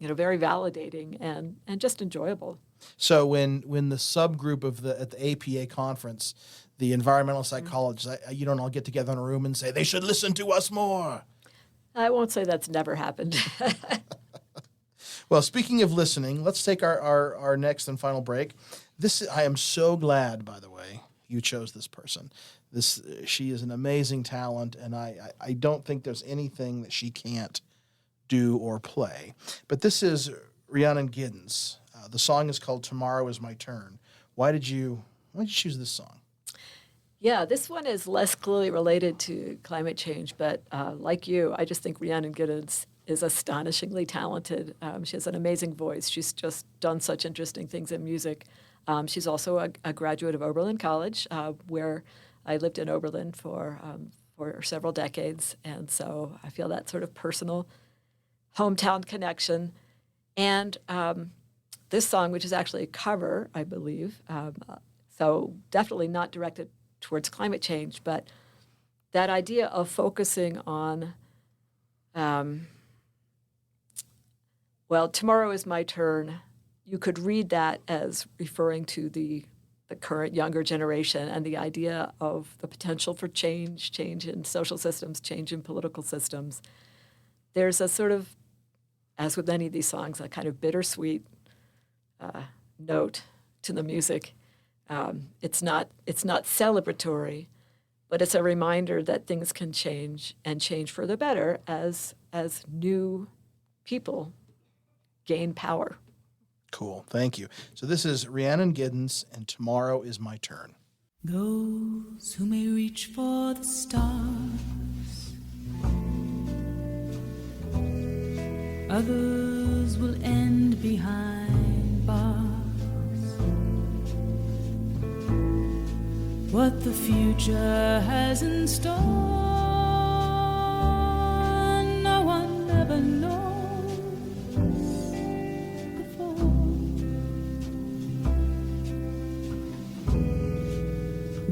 Speaker 4: very validating and just enjoyable.
Speaker 3: So when the subgroup at the APA conference, the environmental psychologists, you don't all get together in a room and say they should listen to us more?
Speaker 4: I won't say that's never happened.
Speaker 3: Well, speaking of listening, let's take our next and final break. I am so glad, by the way, you chose this person. She is an amazing talent, and I don't think there's anything that she can't do or play. But this is Rhiannon Giddens. The song is called "Tomorrow Is My Turn." Why did you choose this song?
Speaker 4: Yeah, this one is less clearly related to climate change, but like you, I just think Rhiannon Giddens is astonishingly talented. She has an amazing voice. She's just done such interesting things in music. She's also a graduate of Oberlin College, where I lived in Oberlin for several decades, and so I feel that sort of personal hometown connection. And this song, which is actually a cover, I believe, so definitely not directed towards climate change, but that idea of focusing on, tomorrow is my turn. You could read that as referring to the current younger generation and the idea of the potential for change in social systems, change in political systems. There's a sort of, as with many of these songs, a kind of bittersweet note to the music. It's not celebratory, but it's a reminder that things can change and change for the better as new people gain power.
Speaker 3: Cool. Thank you. So this is Rhiannon Giddens, and "Tomorrow Is My Turn."
Speaker 6: Those who may reach for the stars, others will end behind bars. What the future has in store, no one ever knows.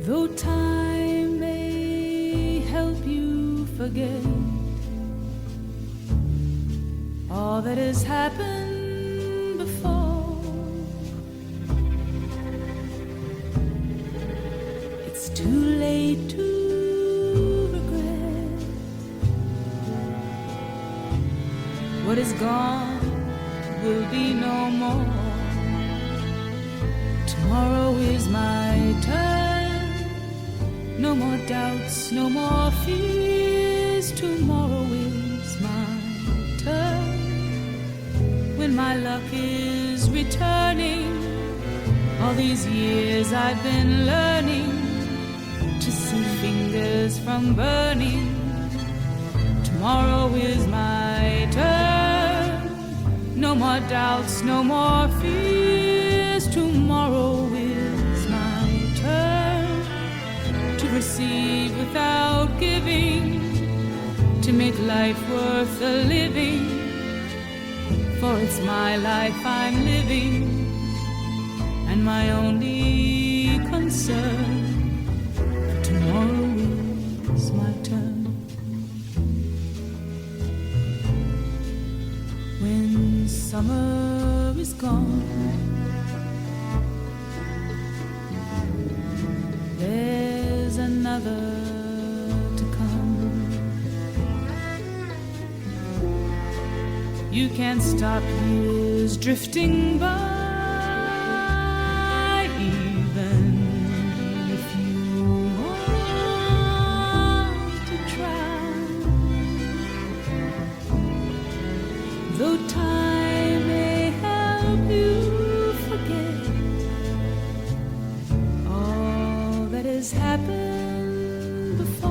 Speaker 6: Though time may help you forget all that has happened before, it's too late to regret what is gone will be no more. Tomorrow is my turn. No more doubts, no more fears. Tomorrow is my turn. When my luck is returning, all these years I've been learning to see fingers from burning. Tomorrow is my turn. No more doubts, no more fears. Tomorrow is my turn. To receive without giving, to make life worth the living, for it's my life I'm living, and my only concern, tomorrow is my turn. When summer is gone, there's another to come. You can't stop years drifting by, even if you want to try. Though time may help you forget all that has happened before.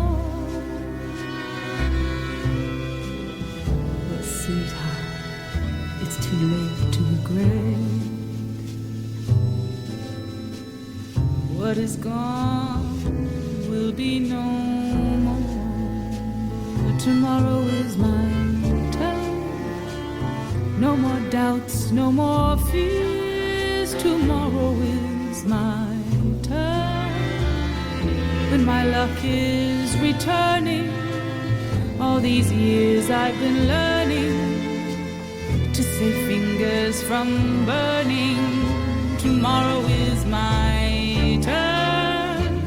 Speaker 6: Well, sweetheart, it's too late to regret what is gone will be no more. Tomorrow is my turn. No more doubts, no more fears. Tomorrow is my turn. When my luck is returning, all these years I've been learning to save fingers from burning. Tomorrow is my turn.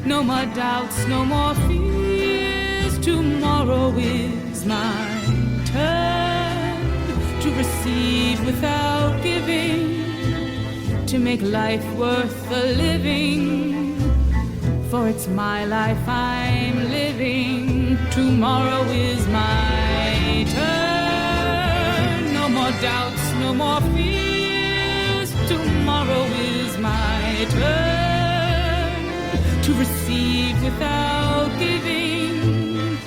Speaker 6: No more doubts, no more fears. Tomorrow is my turn to receive without giving, to make life worth the living. For it's my life I'm living. Tomorrow is my turn. No more doubts, no more fears. Tomorrow is my turn to receive without giving,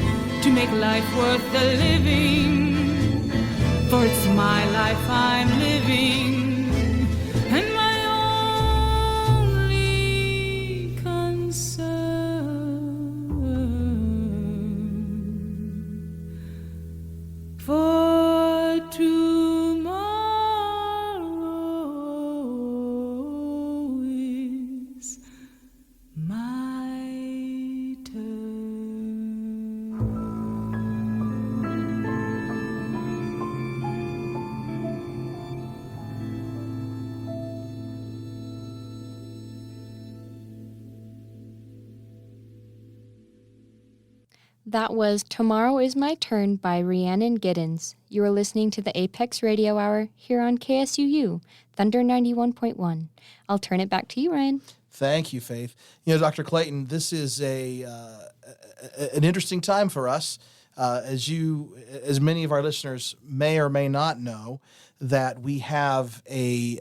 Speaker 6: to make life worth the living. For it's my life I'm living, and my only concern. For tomorrow is my turn.
Speaker 2: That was Tomorrow is My Turn by Rhiannon Giddens. You are listening to the Apex Radio Hour here on KSUU, Thunder 91.1. I'll turn it back to you, Ryan.
Speaker 3: Thank you, Faith. You know, Dr. Clayton, this is an interesting time for us. As many of our listeners may or may not know, that we have a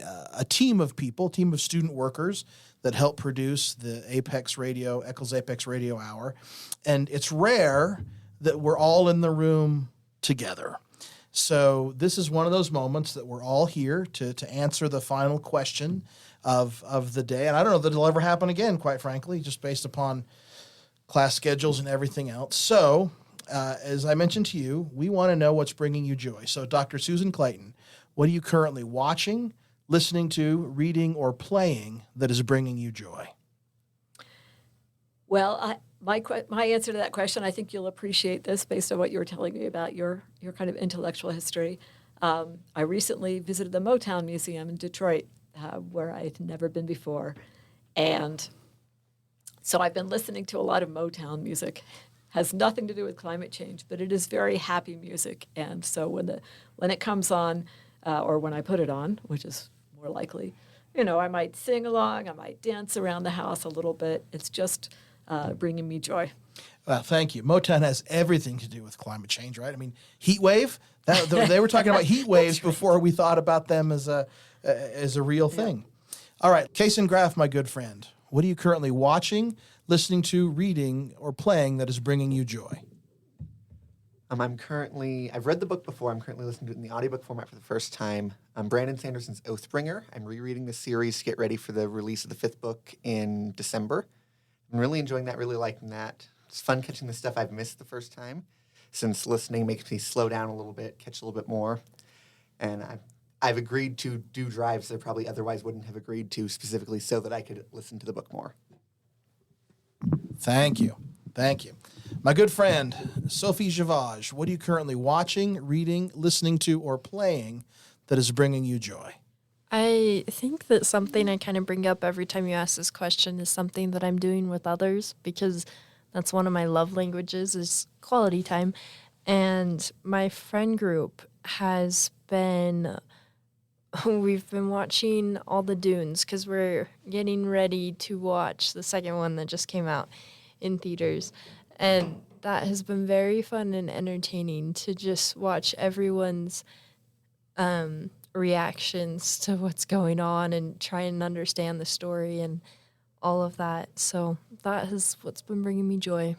Speaker 3: team of people, team of student workers that help produce the Eccles Apex Radio Hour. And it's rare that we're all in the room together. So this is one of those moments that we're all here to answer the final question of the day. And I don't know that it'll ever happen again, quite frankly, just based upon class schedules and everything else. So as I mentioned to you, we want to know what's bringing you joy. So Dr. Susan Clayton, what are you currently watching, listening to, reading, or playing that is bringing you joy?
Speaker 4: Well, my answer to that question, I think you'll appreciate this based on what you were telling me about your kind of intellectual history. I recently visited the Motown Museum in Detroit, where I had never been before. And so I've been listening to a lot of Motown music. Has nothing to do with climate change, but it is very happy music. And so when it comes on, or when I put it on, which is more likely, I might sing along, I might dance around the house a little bit. It's just bringing me joy.
Speaker 3: Well, thank you. Motown has everything to do with climate change, right? I mean, heat wave. They were talking about heat waves before we thought about them as a real thing. Yeah. All right, Case and Graph, my good friend. What are you currently watching, listening to, reading, or playing that is bringing you joy?
Speaker 7: I've read the book before. I'm currently listening to it in the audiobook format for the first time. Brandon Sanderson's Oathbringer. I'm rereading the series to get ready for the release of the 5th book in December. I'm really enjoying that, really liking that. It's fun catching the stuff I've missed the first time, since listening makes me slow down a little bit, catch a little bit more. And I've agreed to do drives that I probably otherwise wouldn't have agreed to, specifically so that I could listen to the book more.
Speaker 3: Thank you. Thank you. My good friend, Sophie Javage, what are you currently watching, reading, listening to, or playing that is bringing you joy?
Speaker 8: I think that something I kind of bring up every time you ask this question is something that I'm doing with others, because that's one of my love languages is quality time. And my friend group we've been watching all the Dunes because we're getting ready to watch the second one that just came out in theaters. And that has been very fun and entertaining to just watch everyone's reactions to what's going on and try and understand the story and all of that. So that is what's been bringing me joy.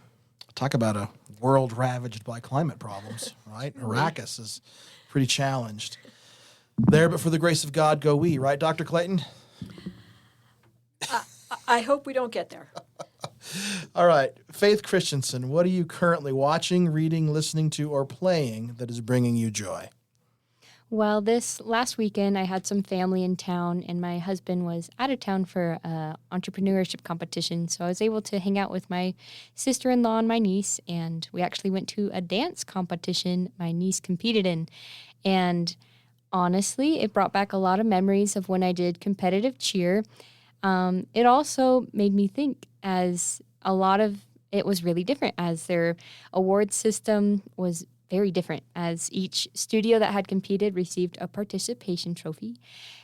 Speaker 3: Talk about a world ravaged by climate problems, right? Arrakis is pretty challenged. There, but for the grace of God go we, right, Dr. Clayton?
Speaker 4: I hope we don't get there.
Speaker 3: All right. Faith Christensen, what are you currently watching, reading, listening to, or playing that is bringing you joy?
Speaker 2: Well, this last weekend, I had some family in town, and my husband was out of town for an entrepreneurship competition. So I was able to hang out with my sister-in-law and my niece, and we actually went to a dance competition my niece competed in. And honestly, it brought back a lot of memories of when I did competitive cheer. It also made me think, as a lot of it was really different, as their award system was very different, as each studio that had competed received a participation trophy,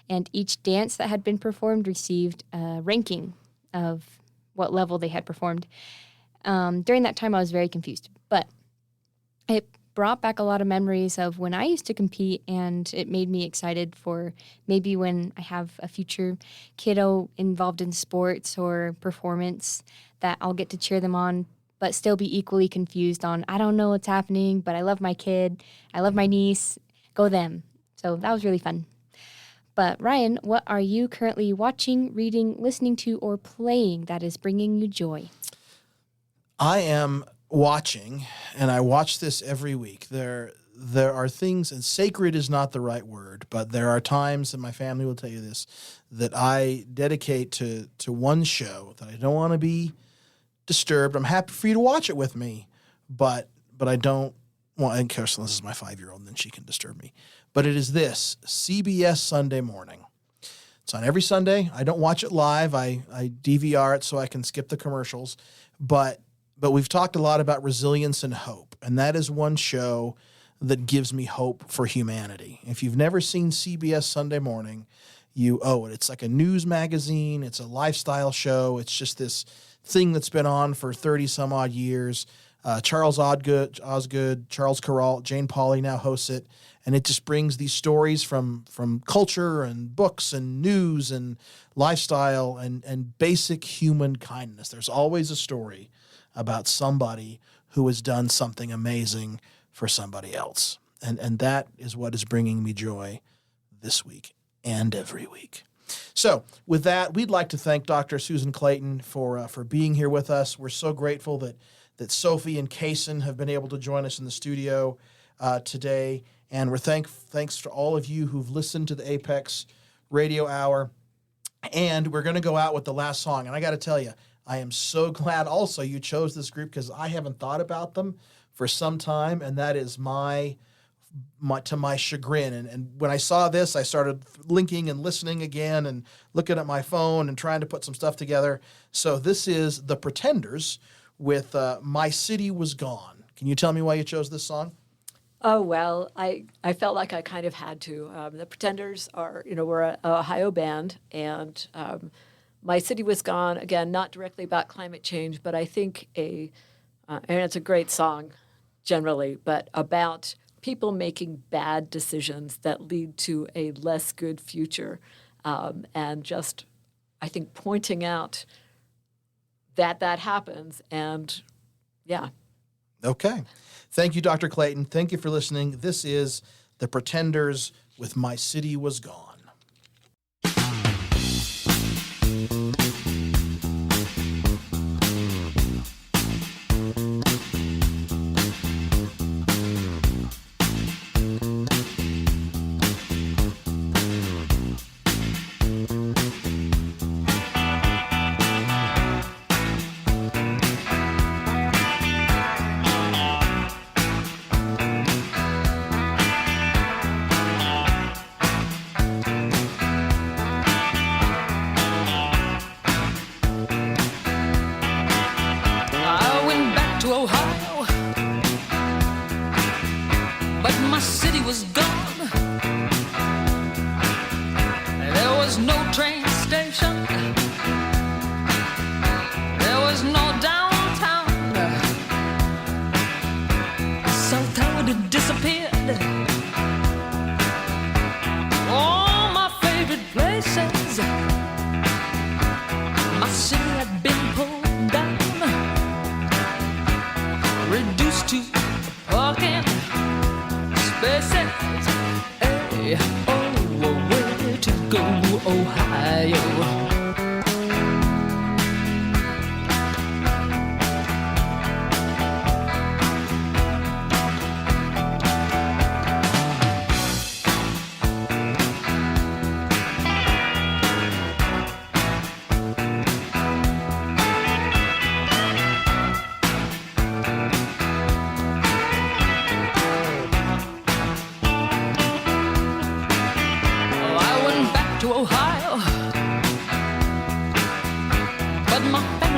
Speaker 2: and each dance that had been performed received a ranking of what level they had performed. During that time, I was very confused, but it brought back a lot of memories of when I used to compete, and it made me excited for maybe when I have a future kiddo involved in sports or performance that I'll get to cheer them on, but still be equally confused on, I don't know what's happening, but I love my kid, I love my niece, go them. So that was really fun. But Ryan, what are you currently watching, reading, listening to, or playing that is bringing you joy?
Speaker 3: I am watching, and I watch this every week. There are things, and sacred is not the right word, but there are times, and my family will tell you this, that I dedicate to one show that I don't want to be disturbed. I'm happy for you to watch it with me, but I don't want, and Kirsten, this is my 5-year-old, and then she can disturb me. But it is this, CBS Sunday Morning. It's on every Sunday. I don't watch it live. I DVR it so I can skip the commercials. But we've talked a lot about resilience and hope, and that is one show that gives me hope for humanity. If you've never seen CBS Sunday Morning, you owe it. It's like a news magazine. It's a lifestyle show. It's just this thing that's been on for 30-some-odd years. Charles Osgood, Charles Corral, Jane Pauley now hosts it, and it just brings these stories from culture and books and news and lifestyle and basic human kindness. There's always a story about somebody who has done something amazing for somebody else, and that is what is bringing me joy this week and every week. So with that, we'd like to thank Dr. Susan Clayton for being here with us. We're so grateful that Sophie and Kaysen have been able to join us in the studio today. And we're thanks to all of you who've listened to the Apex Radio Hour. And we're going to go out with the last song. And I got to tell you, I am so glad also you chose this group, because I haven't thought about them for some time. And that is to my chagrin. And when I saw this, I started linking and listening again and looking at my phone and trying to put some stuff together. So this is The Pretenders with My City Was Gone. Can you tell me why you chose this song?
Speaker 4: Oh, well, I felt like I kind of had to. The Pretenders we're an Ohio band, and My City Was Gone, again, not directly about climate change, but I think and it's a great song generally, but about people making bad decisions that lead to a less good future, and just, I think, pointing out that happens, and yeah.
Speaker 3: Okay. Thank you, Dr. Clayton. Thank you for listening. This is The Pretenders with My City Was Gone.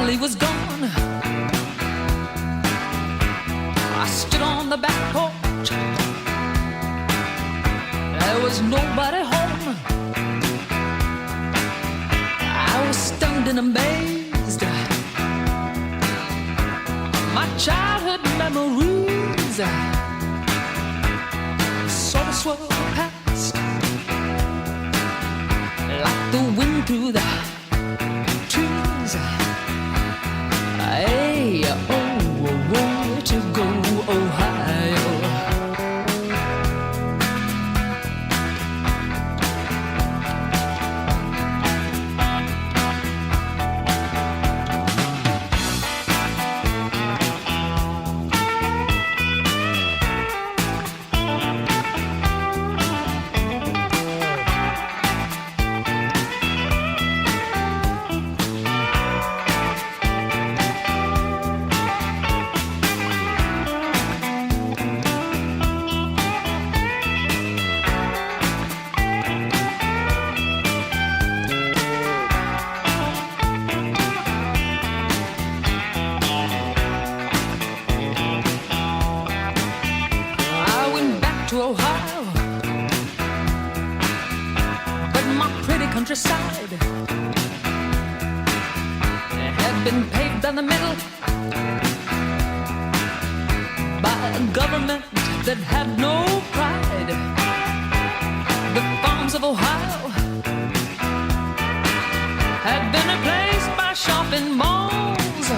Speaker 6: family was gone. I stood on the back porch. There was nobody home. I was stunned and amazed. My childhood memories sort of swirled past like the wind through the trees. Hey, oh, where to go, Ohio? Countryside had been paved down the middle by a government that had no pride. The farms of Ohio had been replaced by shopping malls,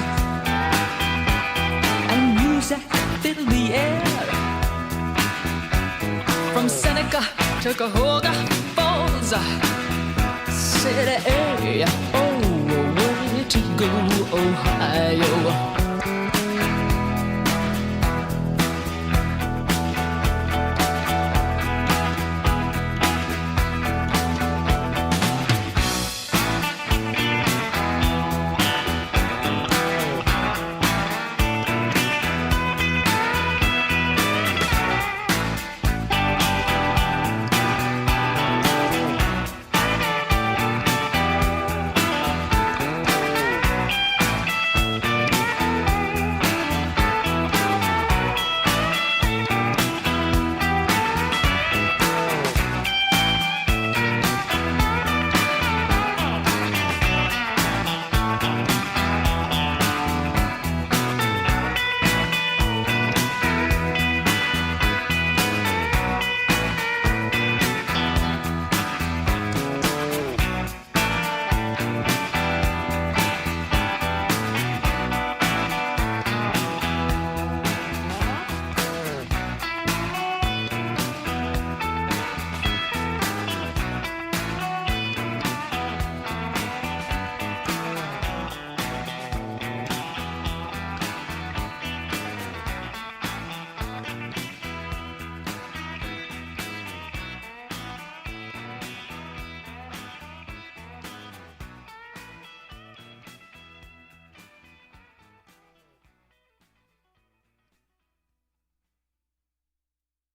Speaker 6: and music filled the air from Seneca to Cuyahoga Falls. Said, hey, oh, where to go, Ohio?